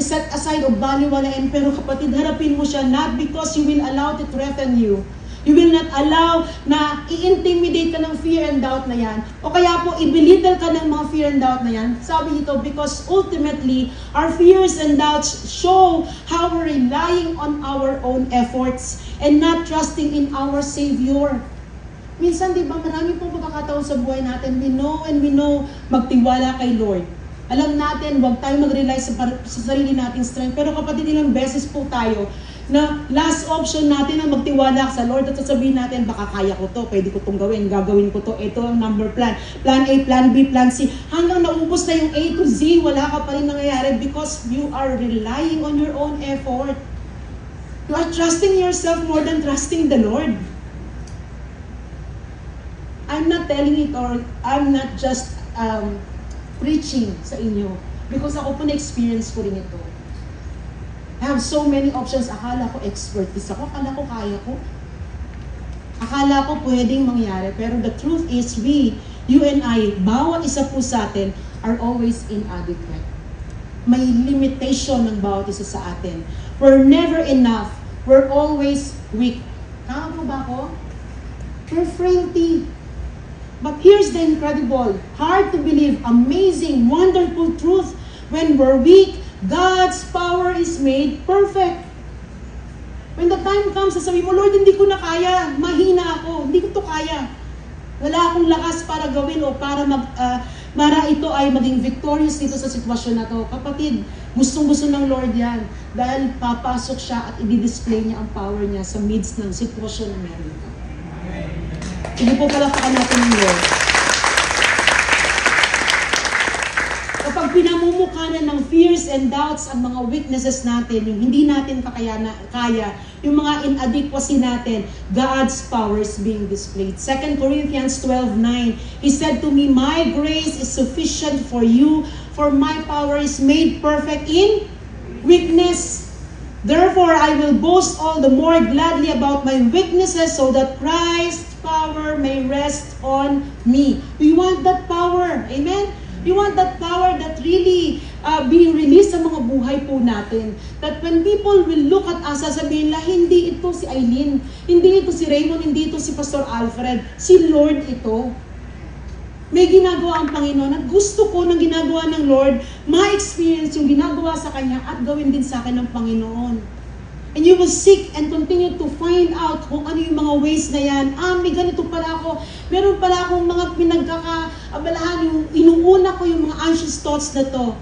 set aside o baliwalain, pero kapatid, harapin mo siya not because you will allow it to threaten you. You will not allow na i-intimidate ka ng fear and doubt na yan. O kaya po, i-belittle ka ng mga fear and doubt na yan. Sabi dito, because ultimately, our fears and doubts show how we're relying on our own efforts and not trusting in our Savior. Minsan, di ba, marami pong pagkakataon sa buhay natin, we know, magtiwala kay Lord. Alam natin, huwag tayo mag-rely sa sarili nating strength. Pero kapatid, ilang beses po tayo na last option natin ang magtiwala sa Lord at sasabihin natin, baka kaya ko to, pwede ko itong gawin, gagawin ko to, ito ang number plan. Plan A, Plan B, Plan C. Hanggang naubos na yung A to Z, wala ka pa rin nangyayari because you are relying on your own effort. You are trusting yourself more than trusting the Lord. I'm not telling it or I'm not just preaching sa inyo because ako po na-experience ko rin ito. I have so many options. Akala ko expertise ako. Akala ko kaya ko. Akala ko pwedeng mangyari. Pero the truth is you and I, bawat isa po sa atin are always inadequate. May limitation ng bawat isa sa atin. We're never enough. We're always weak. Tama po ba ako? We're frailty. But here's the incredible, hard to believe, amazing, wonderful truth. When we're weak, God's power is made perfect. When the time comes, sasabihin mo, Lord, hindi ko na kaya, mahina ako, hindi ko to kaya. Wala akong lakas para gawin o para ito ay maging victorious dito sa sitwasyon na to. Kapatid, gustong-gusto ng Lord yan dahil papasok siya at i-display niya ang power niya sa midst ng sitwasyon na meron ka. Sige po palakpakan natin ng Lord. Kapag pinamumukhanan ng fears and doubts ang mga weaknesses natin, yung hindi natin kaya, yung mga inadequacy natin, God's power is being displayed. 2 Corinthians 12:9, He said to me, my grace is sufficient for you, for my power is made perfect in weakness. Therefore, I will boast all the more gladly about my weaknesses so that Christ's power may rest on me. We want that power. Amen? We want that power that really being released sa mga buhay po natin. That when people will look at us, sasabihin na, hindi ito si Aileen, hindi ito si Raymond, hindi ito si Pastor Alfred, si Lord ito. May ginagawa ang Panginoon at gusto ko ng ginagawa ng Lord, ma-experience yung ginagawa sa Kanya at gawin din sa akin ng Panginoon. And you will seek and continue to find out kung ano yung mga ways na yan. May ganito pala ako. Meron pala akong mga pinagkakaabalahan. Yung inuuna ko yung mga anxious thoughts na to.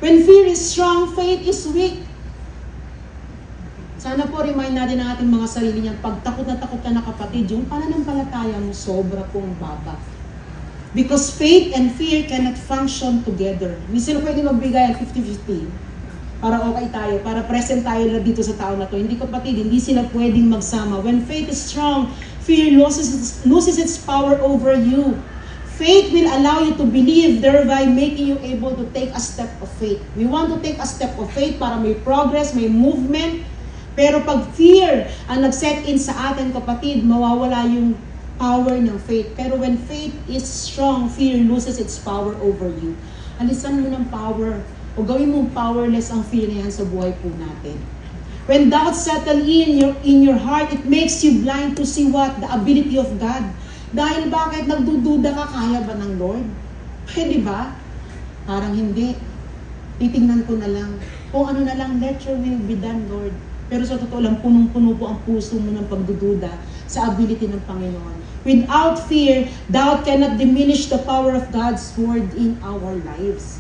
When fear is strong, faith is weak. Sana po remind natin ang ating mga sarili niyan. Pag takot na kapatid, yung pananampalataya mo sobra pong baba. Because faith and fear cannot function together. Hindi sila pwede magbigay ng 50-50. Para okay tayo, para present tayo na dito sa tao na to. Hindi kapatid, hindi sila pwedeng magsama. When faith is strong, fear loses its power over you. Faith will allow you to believe, thereby making you able to take a step of faith. We want to take a step of faith para may progress, may movement. Pero pag fear ang nag-set in sa atin, kapatid, mawawala yung power ng faith. Pero when faith is strong, fear loses its power over you. Alisan mo ng power o gawin mong powerless ang fear na yan sa buhay po natin. When doubts settle in your heart, it makes you blind to see what? The ability of God. Dahil bakit nagdududa ka, kaya ba ng Lord? Pwede ba? Parang hindi. Titingnan ko na lang. Kung ano na lang, let your will be done, Lord. Pero sa totoo lang, punong-puno po ang puso mo ng pagdududa sa ability ng Panginoon. Without fear, doubt cannot diminish the power of God's word in our lives.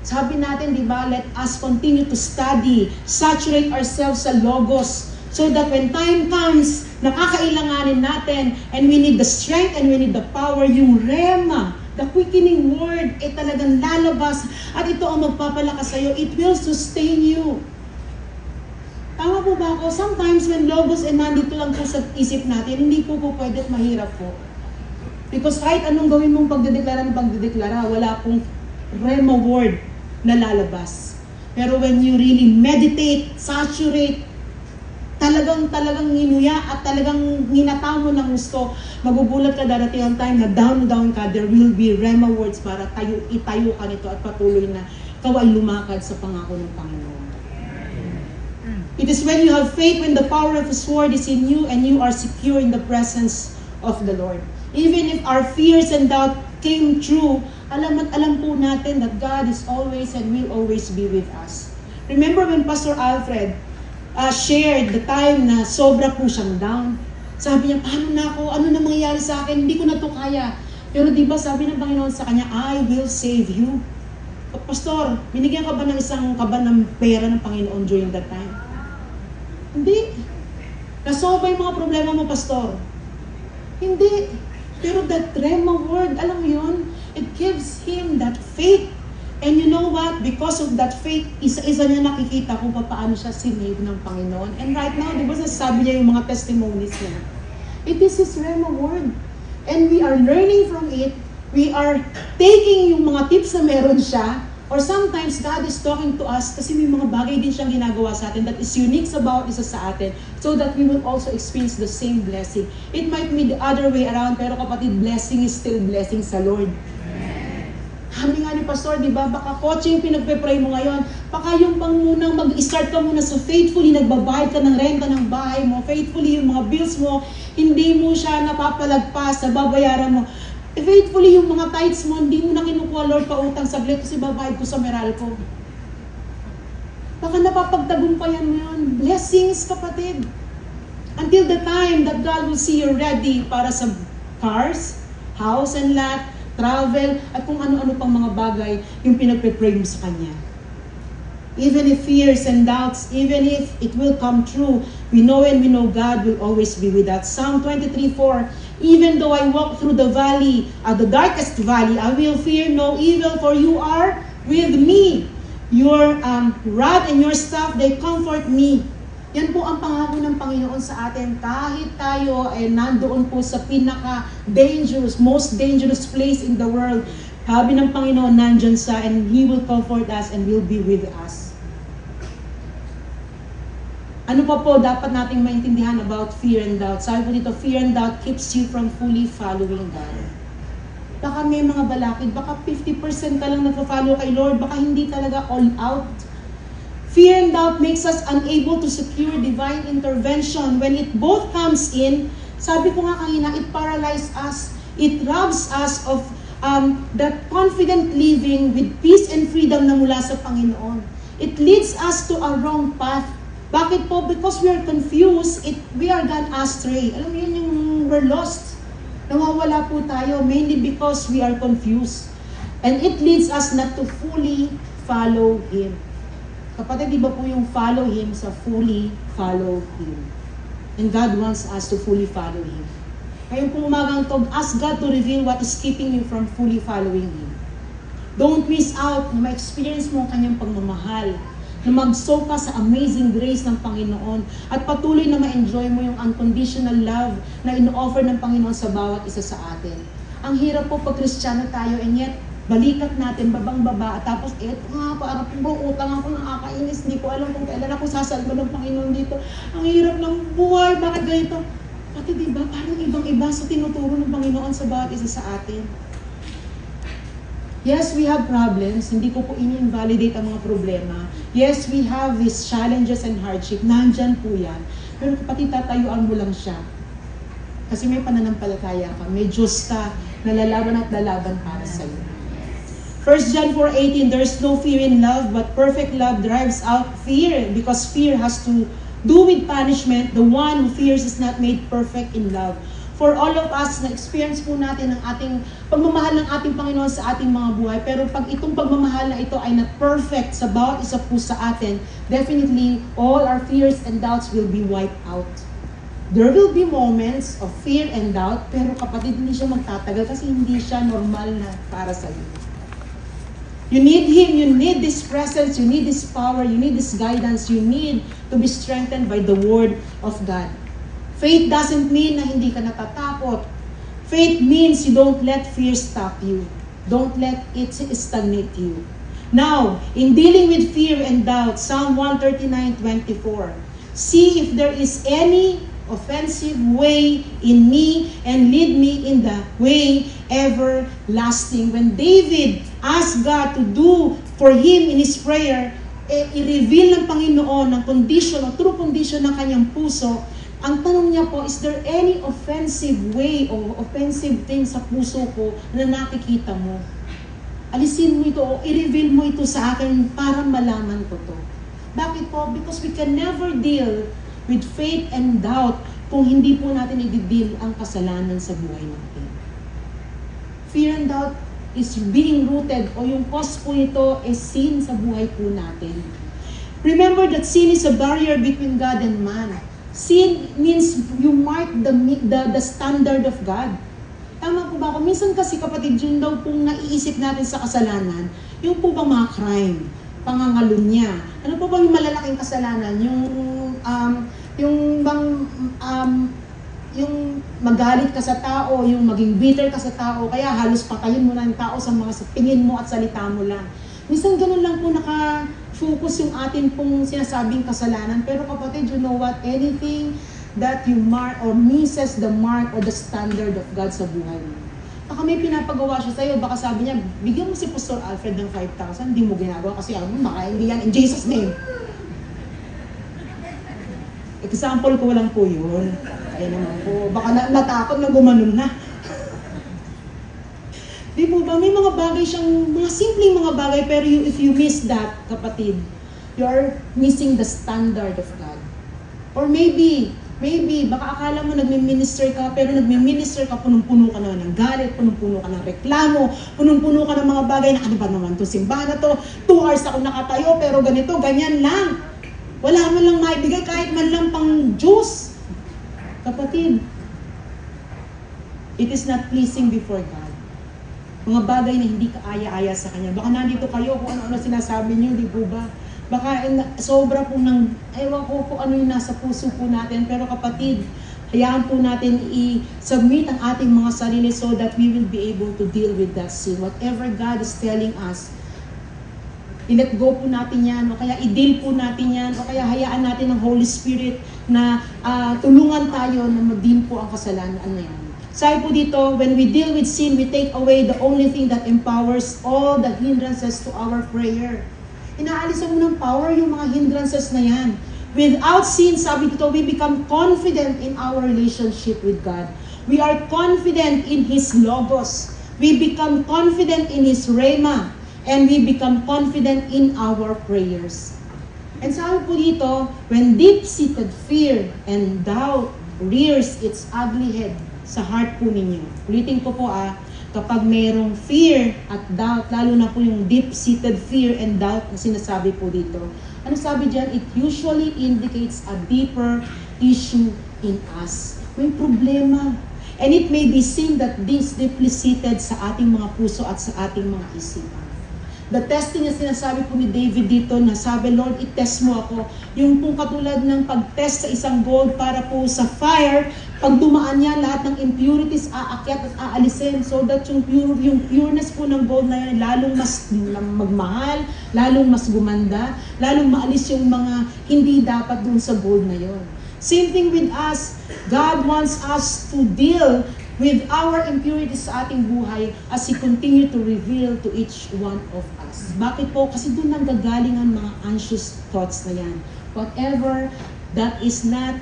Sabi natin, di ba, let us continue to study, saturate ourselves sa Logos, so that when time comes, nakakailanganin natin, and we need the strength and we need the power, yung Rema, the quickening word, ay talagang lalabas, at ito ang magpapalakas sa'yo. It will sustain you. Tama po ba ako? Sometimes when Logos ay nandito lang po sa isip natin, hindi po pwede at mahirap po. Because kahit anong gawin mong pagdedeklara, wala pong Rema word na lalabas. Pero when you really meditate, saturate, talagang nginuya at talagang nginataw mo ng gusto, magugulat ka darating ang time na down ka, there will be Rema words para itayo ka nito at patuloy na ikaw ay lumakad sa pangako ng Panginoon. It is when you have faith, when the power of His word is in you and you are secure in the presence of the Lord. Even if our fears and doubt came true, alam po natin that God is always and will always be with us. Remember when Pastor Alfred shared the time na sobra po siyang down. Sabi niya, paano na ako? Ano na mangyayari sa akin? Hindi ko na to kaya. Pero di ba sabi ng Panginoon sa kanya, I will save you. Pastor, binigyan ka ba ng isang kaban ng pera ng Panginoon during that time? Hindi. Nasolve ba yung mga problema mo, Pastor? Hindi. Pero that Rema word, alam mo yun, it gives him that faith. And you know what? Because of that faith, isa-isa niya nakikita kung paano siya sinave ng Panginoon. And right now, di ba sasabi niya yung mga testimonies niya? It is His Rema word. And we are learning from it. We are taking yung mga tips na meron siya. Or sometimes, God is talking to us kasi may mga bagay din siyang ginagawa sa atin that is unique about isa sa atin so that we will also experience the same blessing. It might be the other way around, pero kapatid, blessing is still blessing sa Lord. Sabi nga ni Pastor, di ba, baka kotse yung pinagpe-pray mo ngayon, baka yung pang munang mag-start ka muna sa faithfully, nagbabayad ka ng renta ng bahay mo, faithfully yung mga bills mo, hindi mo siya napapalagpas, nababayaran mo. Faithfully yung mga tithes mo, hindi mo na kinukuha, Lord, pautang saglit kasi babayad ko sa Meralco. Baka napapagtagumpayan mo yun. Blessings, kapatid. Until the time that God will see you ready para sa cars, house and lot, travel, at kung ano-ano pang mga bagay yung pinagpe-pray mo sa Kanya. Even if fears and doubts, even if it will come true, we know and we know God will always be with us. Psalm 23:4, even though I walk through the valley, the darkest valley, I will fear no evil, for you are with me. Your rod and your staff, they comfort me. Yan po ang pangako ng Panginoon sa atin. Kahit tayo ay nandoon po sa pinaka-dangerous, most dangerous place in the world, sabi ng Panginoon, nandyan sa, and He will comfort us and will be with us. Ano pa po dapat nating maintindihan about fear and doubt? Sabi po dito, fear and doubt keeps you from fully following God. Baka may mga balakid, baka 50% ka lang nagpa-follow kay Lord, baka hindi talaga all out. Fear and doubt makes us unable to secure divine intervention. When it both comes in, sabi ko nga kanina, it paralyzes us. It robs us of that confident living with peace and freedom na mula sa Panginoon. It leads us to a wrong path. Bakit po? Because we are confused, we are gone astray. Alam mo yun yung we're lost. Nawawala po tayo mainly because we are confused. And it leads us not to fully follow Him. Kapatid, di ba po yung follow Him sa fully follow Him? And God wants us to fully follow Him. Ngayong pong umagang to, ask God to reveal what is keeping you from fully following Him. Don't miss out na ma-experience mo ang kanyang pagmamahal, na mag-soak ka sa amazing grace ng Panginoon, at patuloy na ma-enjoy mo yung unconditional love na ino-offer ng Panginoon sa bawat isa sa atin. Ang hirap po pag Kristiyano tayo, and yet, balikat natin, babang-baba, at tapos, eto nga, parang utang ako, nakakainis, hindi ko alam kung kailan ako sasalba ng Panginoon dito. Ang hirap ng buhay, bakit ganito? Pati diba, parang ibang-iba sa tinuturo ng Panginoon sa bawat isa sa atin. Yes, we have problems. Hindi ko po ini-invalidate ang mga problema. Yes, we have these challenges and hardship. Nandyan po yan. Pero kapatid, tatayuan mo lang siya. Kasi may pananampalataya ka. May Diyos ka na lalaban at lalaban para sa iyo. 1 John 4:18, there's no fear in love, but perfect love drives out fear, because fear has to do with punishment. The one who fears is not made perfect in love. For all of us, na-experience po natin ang ating pagmamahal ng ating Panginoon sa ating mga buhay. Pero pag itong pagmamahal na ito ay not perfect sa bawat isa po sa atin, definitely, all our fears and doubts will be wiped out. There will be moments of fear and doubt, pero kapatid, hindi siya magtatagal kasi hindi siya normal na para sa iyo. You need Him, you need this presence, you need this power, you need this guidance, you need to be strengthened by the Word of God. Faith doesn't mean na hindi ka natatakot. Faith means you don't let fear stop you. Don't let it stagnate you. Now, in dealing with fear and doubt, Psalm 139:24, see if there is any offensive way in me and lead me in the way everlasting. When David asked God to do for him in his prayer, i-reveal ng Panginoon ang condition o true condition ng kanyang puso. Ang tanong niya po, is there any offensive way o offensive thing sa puso ko na nakikita mo? Alisin mo ito o i-reveal mo ito sa akin para malaman ko to. Bakit po? Because we can never deal with faith and doubt kung hindi po natin i-deal ang kasalanan sa buhay natin. Fear and doubt is being rooted o yung cause po ito is sin sa buhay po natin. Remember that sin is a barrier between God and man. Sin means you mark the standard of God. Tama po ba ako? Minsan kasi kapatid, yun daw pong naiisip natin sa kasalanan, yung po bang mga crime, pangangalunya. Ano po bang yung malalaking kasalanan? Yung magalit ka sa tao, yung maging bitter ka sa tao, kaya halos patayin mo na ang tao sa mga tingin mo at salita mo lang. Minsan ganun lang po naka-focus yung atin pong sinasabing kasalanan. Pero kapatid, you know what? Anything that you mark or misses the mark or the standard of God sa buhay mo. Baka may pinapagawa siya sa'yo, baka sabi niya, bigyan mo si Pastor Alfred ng 5,000, hindi mo ginagawa kasi baka hindi yan in Jesus' name. Example ko lang po yun. Ay naman po, baka natakot na gumanon na. Di po ba, may mga bagay siyang, mga simpleng mga bagay, pero if you miss that, kapatid, you're missing the standard of God. Or maybe, baka akala mo nagmi-minister ka, pero nagmi-minister ka, punong-puno ka naman ng galit, punong-puno ka ng reklamo, punong-puno ka ng mga bagay na, ano ba naman to, simbahan na to, 2 hours ako nakatayo, pero ganito, ganyan lang. Wala man lang maibigay, kahit man lang pang juice. Kapatid, it is not pleasing before God. Mga bagay na hindi kaaya-aya sa Kanya. Baka nandito kayo kung ano-ano sinasabi niyo, di po ba? Baka sobra po ng, ewan ko kung ano yung nasa puso po natin. Pero kapatid, hayaan po natin i-submit ang ating mga sarili so that we will be able to deal with that sin. Whatever God is telling us, i-let go po natin yan, o kaya i-deal po natin yan, o kaya hayaan natin ng Holy Spirit na tulungan tayo na mag-deal po ang kasalanan na yan. Sabi po dito, when we deal with sin, we take away the only thing that empowers all the hindrances to our prayer. Inaalis mo ng power yung mga hindrances na yan. Without sin, sabi dito, we become confident in our relationship with God. We are confident in His Logos. We become confident in His Rhema. And we become confident in our prayers. And sabi po dito, when deep-seated fear and doubt rears its ugly head sa heart po ninyo. Ulitin ko po kapag mayroong fear at doubt, lalo na po yung deep-seated fear and doubt na sinasabi po dito. Ano sabi dyan? It usually indicates a deeper issue in us. May problema. And it may be seen that this deeply seated sa ating mga puso at sa ating mga isipan. The testing na sinasabi po ni David dito, na sabi, Lord, itest mo ako. Yung kung katulad ng pag-test sa isang gold para po sa fire, pag dumaan yan, lahat ng impurities aakyat at aalisin, so that yung pureness po ng gold na yan, lalong mas magmahal, lalong mas gumanda, lalong maalis yung mga hindi dapat dun sa gold na yon. Same thing with us. God wants us to deal with our impurities sa ating buhay as He continue to reveal to each one of us. Bakit po? Kasi doon nanggagaling ang mga anxious thoughts na yan. Whatever that is not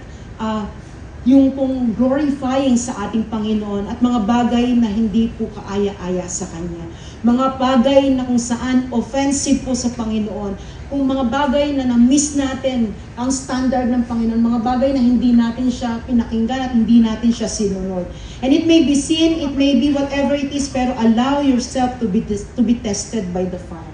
yung pong glorifying sa ating Panginoon at mga bagay na hindi po kaaya-aya sa Kanya. Mga bagay na kung saan offensive po sa Panginoon. Kung mga bagay na na-miss natin ang standard ng Panginoon, mga bagay na hindi natin siya pinakinggan at hindi natin siya sinunod. And it may be sin, it may be whatever it is, pero allow yourself to be tested by the fire.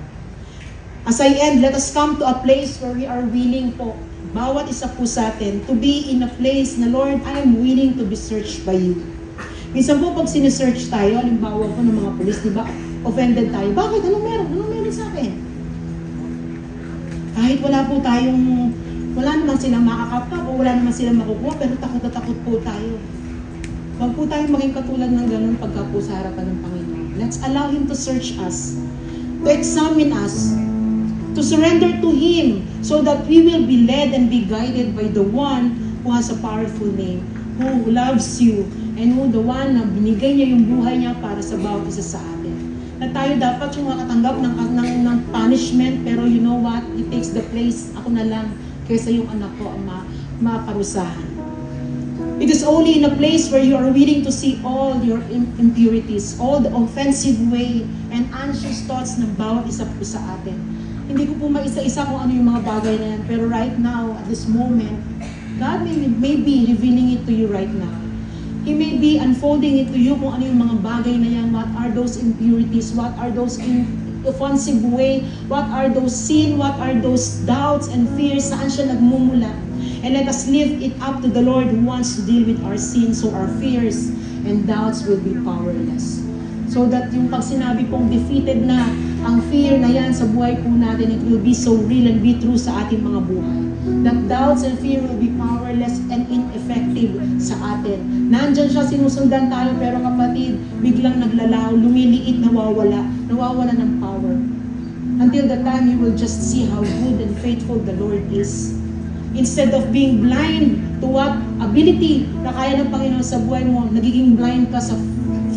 As I end, let us come to a place where we are willing po, bawat isa po sa atin, to be in a place na, Lord, I am willing to be searched by you. Minsan po pag sinesearch tayo, halimbawa po ng mga pulis, di ba, offended tayo. Bakit? Anong meron? Anong meron sa akin? Kahit wala naman silang makakapap o wala naman silang makukuha, pero takot na takot po tayo. Huwag po tayong maging katulad ng ganun pagka po sa harapan ng Panginoon. Let's allow Him to search us, to examine us, to surrender to Him, so that we will be led and be guided by the one who has a powerful name, who loves you, and who the one na binigay niya yung buhay niya para sa bawat isa sa atin. Na tayo dapat yung makatanggap ng punishment, pero you know what? It takes the place, ako na lang, kaysa yung anak ko ang maparusahan. It is only in a place where you are willing to see all your impurities, all the offensive way and anxious thoughts ng bawat isa po sa atin. Hindi ko po maisa-isa kung ano yung mga bagay na yan, pero right now, at this moment, God may be revealing it to you right now. He may be unfolding it to you kung ano yung mga bagay na yan. What are those impurities? What are those offensive way? What are those sin? What are those doubts and fears? Saan siya nagmumula? And let us lift it up to the Lord who wants to deal with our sins, so our fears and doubts will be powerless. So that yung pag sinabi pong defeated na ang fear na yan sa buhay po natin, it will be so real and be true sa ating mga buhay. That doubts and fear will be powerless and ineffective sa atin. Nandyan siya, sinusundan tayo, pero kapatid, biglang naglalaho, lumiliit, nawawala ng power. Until the time you will just see how good and faithful the Lord is. Instead of being blind to what ability na kaya ng Panginoon sa buhay mo, nagiging blind ka sa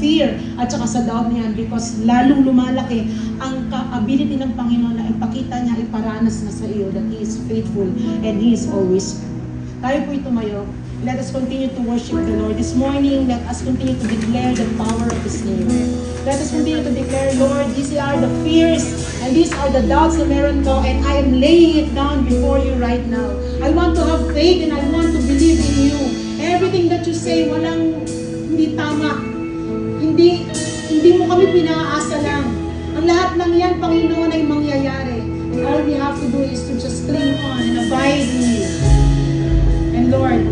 fear at saka sa doubt niyan, because lalong lumalaki ang ability ng Panginoon na ipakita niya, iparanas na sa iyo that He is faithful and He is always true. Tayo po'y tumayo. Let us continue to worship the Lord. This morning, let us continue to declare the power of His name. Let us continue to declare, Lord, these are the fears and these are the doubts na meron ko, and I am laying it down before you right now. I want to have faith and I want to believe in you. Everything that you say, hindi tama. Hindi mo kami pinaasa lang. Ang lahat ng yan, Panginoon, ay mangyayari. And all we have to do is to just cling on and abide in you. And Lord,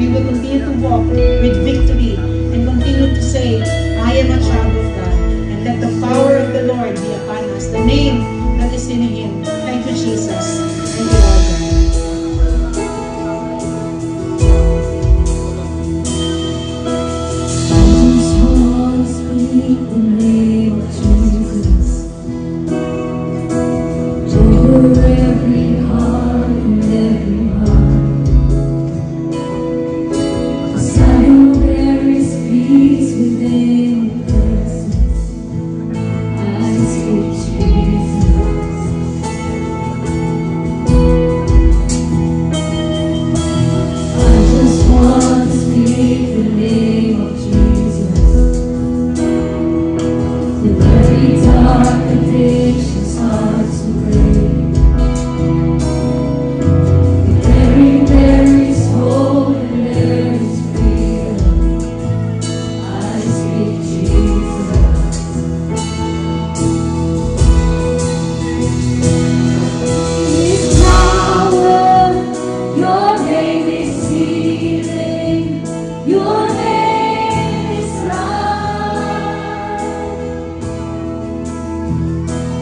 we will continue to walk with victory and continue to say, I am a child of God. And let the power of the Lord be upon us. The name that is in Him. Thank you, Jesus. And we all God. Speak the name of Jesus to every heart and every heart. I know there is peace within the presence. I speak Jesus. I just want to speak the name of Jesus. Dark addictions hard to break. There is hope and there is freedom. I speak Jesus. With power, your name is healing. Your name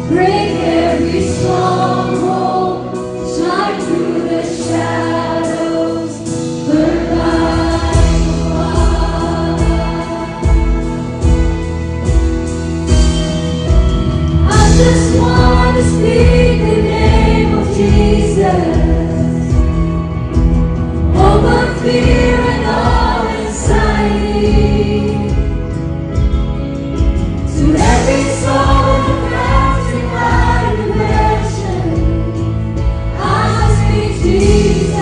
Break every stronghold, shine through the shadows, burn like a fire. I just want to speak the name of Jesus over fear and all anxiety. To every soul captured by depression, I speak Jesus.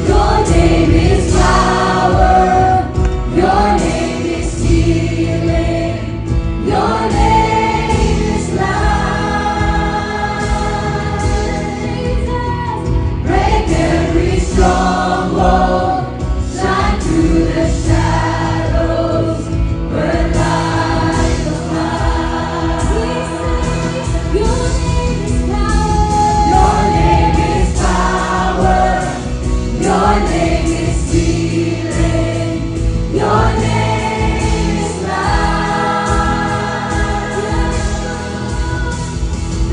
Your name is power, your name is healing, your name is life. Break every stronghold, shine through the shadows, burn like a fire. Your name is power, your name is healing, your name is life.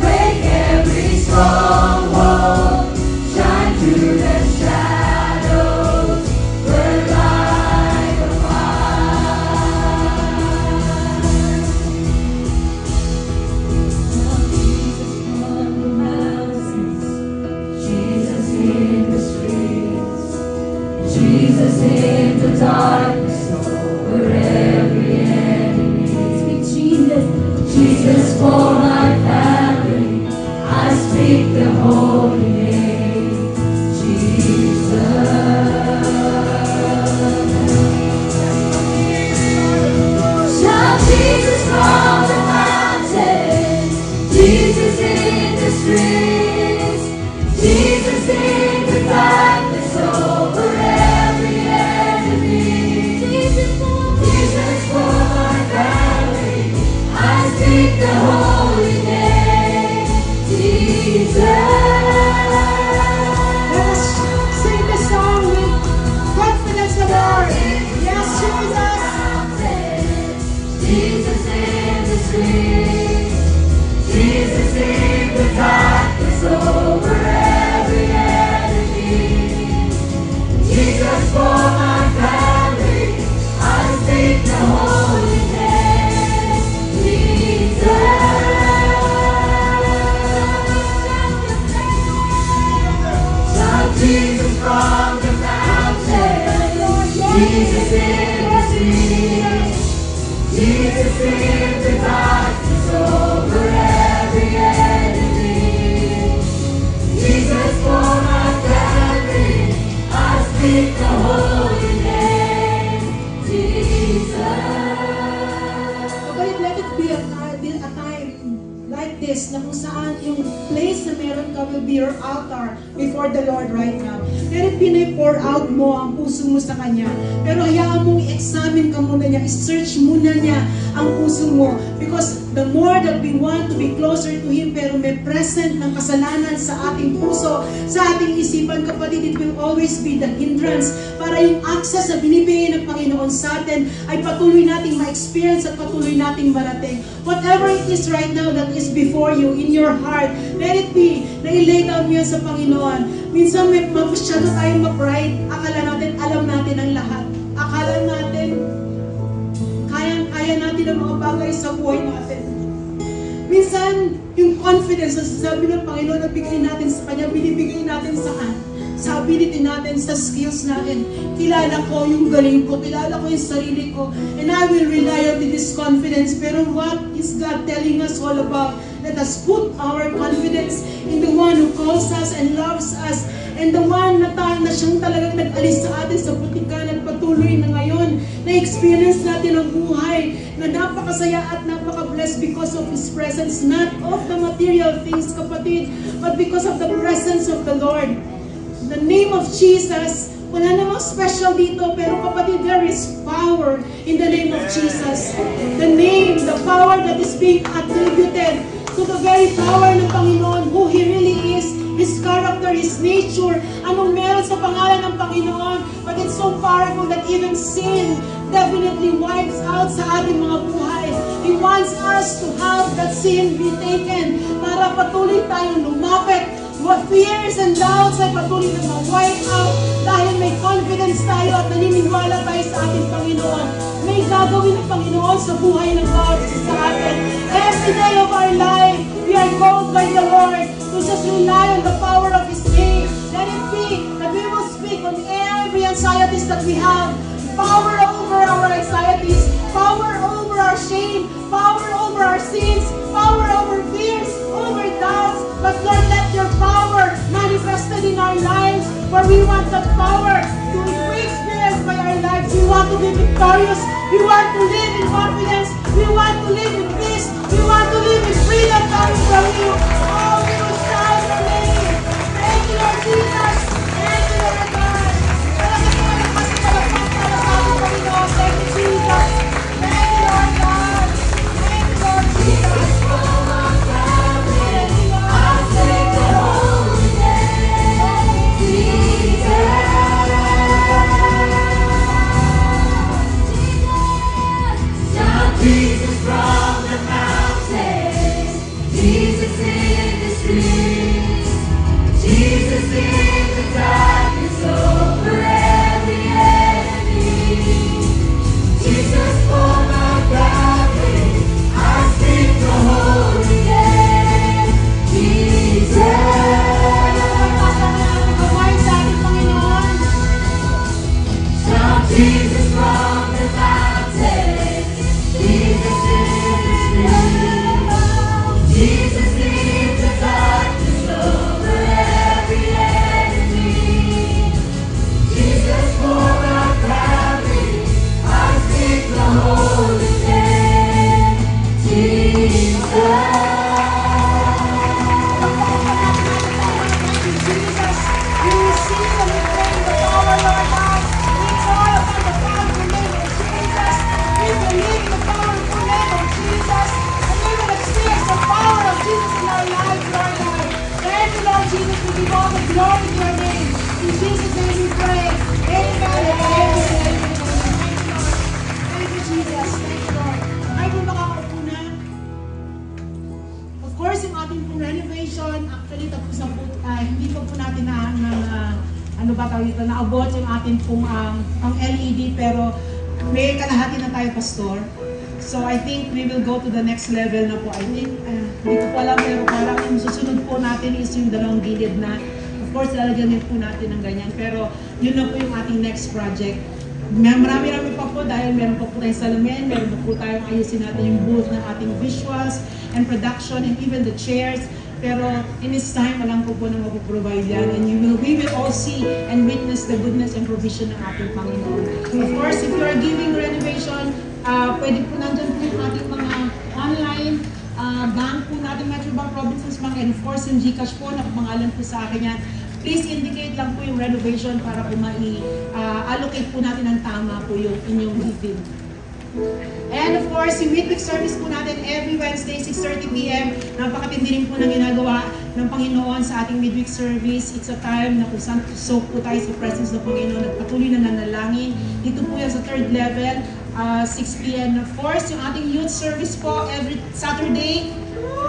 Break every stronghold, shine through the shadows, burn like a fire. Jesus in the streets, Jesus in the darkness over every enemy. Speak Jesus, Jesus for my family. I speak the holy name, Jesus. Shout Jesus from the mountain, Jesus in the streets, Jesus in the darkness over every enemy. Jesus for my family, I speak the holy name, Jesus. Let us sing the song with confidence, the Lord. Yes, Jesus. Jesus in the streets, Jesus in the darkness over every enemy. Jesus for my family, I speak the holy name, Jesus. Shout Jesus from the mountain, Jesus in the streets, Jesus in the darkness over every enemy. Jesus for my family, I speak the holy name, Jesus. Kapatid, let it be a time like this na kung saan yung place na meron ka will be your altar before the Lord right now. Let it be na pour out mo ang puso mo sa Kanya. Pero hayaan mong i-examine ka muna niya, i-search muna niya ang puso mo. Because the more that we want to be closer to Him, pero may present ng kasalanan sa ating puso, sa ating isipan, kapatid, it will always be the hindrance para yung access na binibigay ng Panginoon sa atin ay patuloy nating ma-experience at patuloy nating marating. Whatever it is right now that is before you, in your heart, let it be na i-lay down mo yan sa Panginoon. Minsan may masyado tayong ma-pride. Akala natin, alam natin ang lahat. Akala natin, kaya natin ang mga bagay sa buhay natin. Minsan, yung confidence na sasabi ng Panginoon na bigay natin sa Kanya, binibigay natin saan? Sa ability natin, sa skills natin. Kilala ko yung galing ko, kilala ko yung sarili ko, and I will rely on this confidence. Pero what is God telling us all about? Let us put our confidence in the one who calls us and loves us, and the one na siyang talagang nag-alis sa atin sa putikan at patuloy na ngayon na-experience natin ang buhay na napakasaya at napaka-blessed because of His presence, not of the material things, kapatid, but because of the presence of the Lord. The name of Jesus, wala namang special dito, pero kapatid, there is power in the name of Jesus. The name, the power that is being attributed to the very power ng Panginoon, who He really is, His character, His nature, anong meron sa pangalan ng Panginoon. But it's so powerful that even sin definitely wipes out sa ating mga us to have that sin be taken para patuloy tayong lumapit. What fears and doubts ay patuloy na ma-wipe out dahil may confidence tayo at naniniwala tayo sa ating Panginoon. May gagawin ng Panginoon sa buhay ng God sa atin. Every day of our life, we are called by the Lord to just rely on the power of His name. Let it be that we will speak on every anxieties that we have. Power over our anxieties, power over our shame, power over our sins, power over fears, over doubts. But Lord, let your power manifested in our lives, for we want that power to be experienced by our lives. We want to be victorious. We want to live in confidence. We want to live in peace. We want to live in freedom coming from you. Oh, we will shout your name. Thank you, Lord Jesus. Thank you, Lord God. Talagang malakas na palakpak para sa ating Panginoon. Thank you, Jesus. Thank you, Lord God. Thank you, Lord Jesus. Jesus from the mountains, Jesus in the streets, Jesus in the darkness over every enemy, Jesus for my family, I speak the holy name, Jesus. Shout Jesus from the mountains, Jesus in the streets, Jesus in the darkness over every enemy, Jesus for my family, I speak the holy name, Jesus. Jesus, we receive and we claim the power, Lord God. We call upon the powerful name of Jesus. We believe in the powerful name of Jesus. And we will experience the power of Jesus in our lives, Lord God. Thank you, Lord Jesus. We give all the glory to your name. In Jesus' name we pray. Amen and amen. Thank you, Jesus. Thank you, Lord. Ay, kung makakaupo na. Of course, yung ating pong renovation, actually, tapos na po, hindi pa po natin naabot yung ating pong ang LED, pero may kalahati na tayo, Pastor. So, I think we will go to the next level na po. I think, hindi ko po alam, pero parang yung susunod po natin is yung dalawang gilid na, of course, lalagyan din po natin ng ganyan. Pero, yun na po yung ating next project. Marami-rami pa po dahil meron pa po tayong salamin, meron pa po tayong ayusin natin yung booth ng ating visuals and production and even the chairs. Pero in this time, alam ko po na mapoprovide yan. And we will all see and witness the goodness and provision ng ating Panginoon. Of course, if you are giving renovation, pwede po nandyan po yung ating mga online bank po natin, Metrobank Robinsons Bank, and of course, yung GCash po, nakapangalan po sa akin yan. Please indicate lang po yung renovation para po allocate po natin ng tama po yung inyong giving. And of course, yung midweek service po natin every Wednesday, 6:30 p.m. Napakatindi rin po ng ginagawa ng Panginoon sa ating midweek service. It's a time na kung saan soak po tayo sa presence ng Panginoon at patuloy na nanalangin. Dito po yan sa third level, 6 p.m. Of course, yung ating youth service po every Saturday.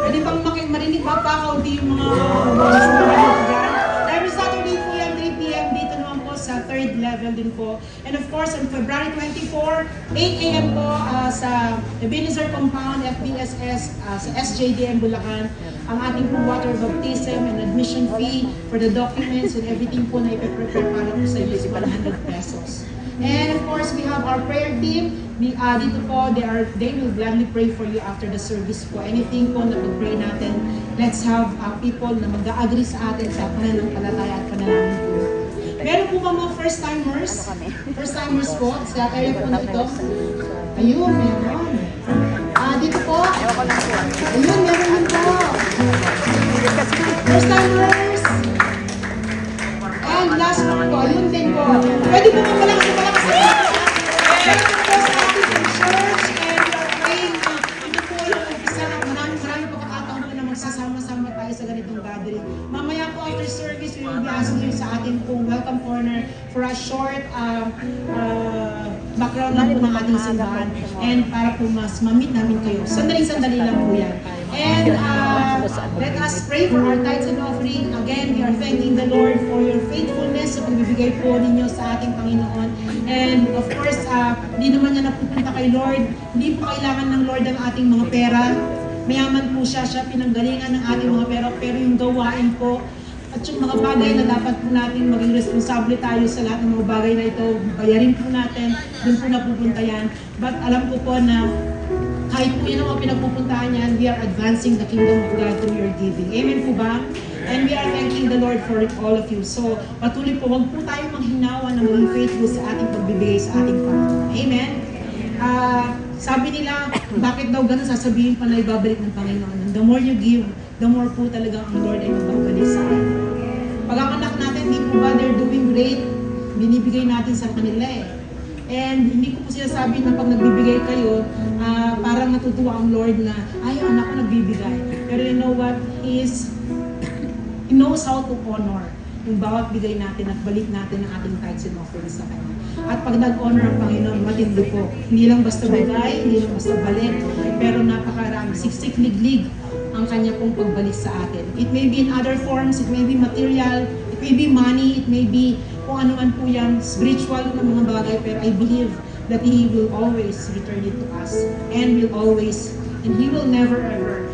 Pwede bang marinig ba pa kaunti yung mga boses na marinig dyan? Every Saturday po yan, 3 p.m. Dito naman po sa third level din po. And of course, on February 24, 8 a.m. po sa Ebenezer Compound, FBSS, sa SJDM Bulacan, ang ating po water baptism and admission fee for the documents and everything po na ipe-prepare para po sa inyo is 100 pesos. And of course, we have our prayer team. Dito po, they will gladly pray for you after the service po. Anything po na pag-pray natin, let's have people na mag-agree sa atin sa pananampalataya at panalangin po. Meron po ba mga first-timers? First-timers po sa area po na ito? Ayun, meron. Dito po. Ayun, meron din po. First-timers. And last one po. Ayun din po. Pwede po mga malakas. Meron po sa ating church and we are praying na ito po yung isa. Marami po kakataon po na magsasama-sama tayo sa ganitong gathering. Mamaya po after service, we will be asking you sa ating pong welcome corner for a short background lang po ng ating simbahan and para po mas ma-meet namin kayo. Sandali lang po yan. And let us pray for our tithes and offering. Again, we are thanking the Lord for your faithfulness sa pagbibigay po ninyo sa ating Panginoon. And of course, hindi naman niya napupunta kay Lord. Hindi po kailangan ng Lord ang ating mga pera. Mayaman po siya, pinanggalingan ng ating mga pera. Pero yung gawain po, at yung mga bagay na dapat po natin maging responsable tayo sa lahat ng mga bagay na ito, bayarin po natin, doon po napupunta yan. But alam ko po na kahit po yun ang mga pinagpupuntahan yan, we are advancing the kingdom of God through your giving. Amen po ba? And we are thanking the Lord for all of you. So, patuloy po, huwag po tayo manghinawa na maging faithful sa ating pagbibigay sa ating Panginoon. Amen? Sabi nila, bakit daw ganun sasabihin pa na ibabalik ng Panginoon? The more you give, the more po talaga ang Lord ay magbabalik sa atin. Pag ang anak natin, di po ba they're doing great, binibigay natin sa kanila eh. And hindi ko po sinasabi na pag nagbibigay kayo, parang natutuwa ang Lord na, ay, anak ko nagbibigay. Pero you know what? He knows how to honor yung bawat bigay natin at balik natin ang ating tithes and offerings sa Kanya. At pag nag-honor ang Panginoon, matindi po. Hindi lang basta bigay, hindi lang basta balik, pero napakarami, siksik-liglig ang Kanya pong pagbalik sa atin. It may be in other forms, it may be material, it may be money, it may be kung ano man po yan, spiritual na mga bagay, pero I believe that He will always return it to us and will always, and He will never ever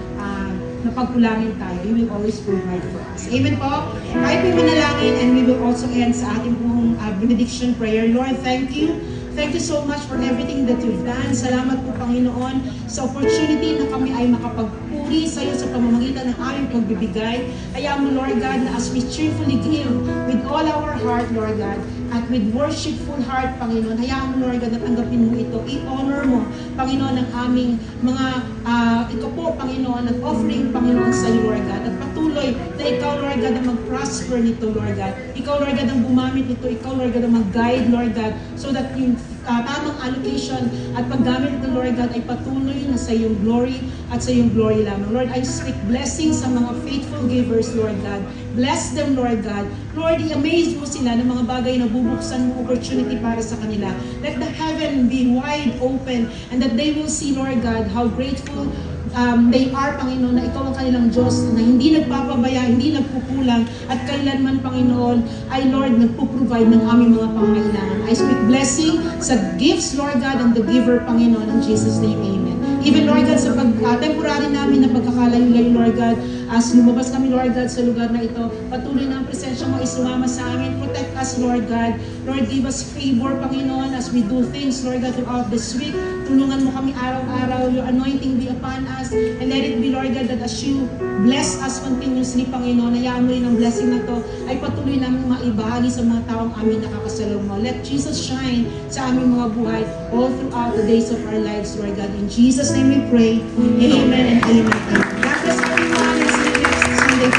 napagkulangin tayo. He will always provide for us. Amen po? Kahit po manalangin, and we will also end sa ating pong benediction prayer. Lord, thank you. Thank you so much for everything that you've done. Salamat po, Panginoon, sa opportunity na kami ay makapagpuri sa iyo sa pamamagitan ng aming pagbibigay. Kaya mo, Lord God, na as we cheerfully give with all our heart, Lord God, at with worshipful heart, Panginoon, hayaan mo, Lord God, na tanggapin mo ito. I-honor mo, Panginoon, ang aming mga, ito po, Panginoon, at offering, Panginoon, sa iyo, Lord God. At patuloy na ikaw, Lord God, ang mag-prosper nito, Lord God. Ikaw, Lord God, ang gumamit nito. Ikaw, Lord God, ang mag-guide, Lord God, so that yung tamang allocation at paggamit ng Lord God ay patuloy na sa iyong glory at sa iyong glory lamang. Lord, I speak blessings sa mga faithful givers, Lord God. Bless them, Lord God. Lord, i-amaze mo sila ng mga bagay na bubuksan mo opportunity para sa kanila. Let the heaven be wide open and that they will see, Lord God, how grateful they are, Panginoon, na ikaw ang kanilang Diyos na hindi nagpapabaya, hindi nagkukulang, at kailanman, Panginoon, ay Lord, nagpo-provide ng aming mga pangangailangan. I speak blessing sa gifts, Lord God, and the giver, Panginoon, in Jesus' name, amen. Even, Lord God, sa temporary namin na pagkakalayo-layo, Lord God, as lumabas kami, Lord God, sa lugar na ito, patuloy na ang presensya mo ay sumama sa amin. Protect us, Lord God. Lord, give us favor, Panginoon, as we do things, Lord God, throughout this week. Tulungan mo kami araw-araw. Your anointing be upon us. And let it be, Lord God, that as you bless us continuously, Panginoon, hayaan mo rin ang blessing na to ay patuloy namin maibahagi sa mga taong aming nakakasalungo. Let Jesus shine sa aming mga buhay all throughout the days of our lives, Lord God. In Jesus' name we pray. Amen and amen. God bless everyone. See you next Sunday,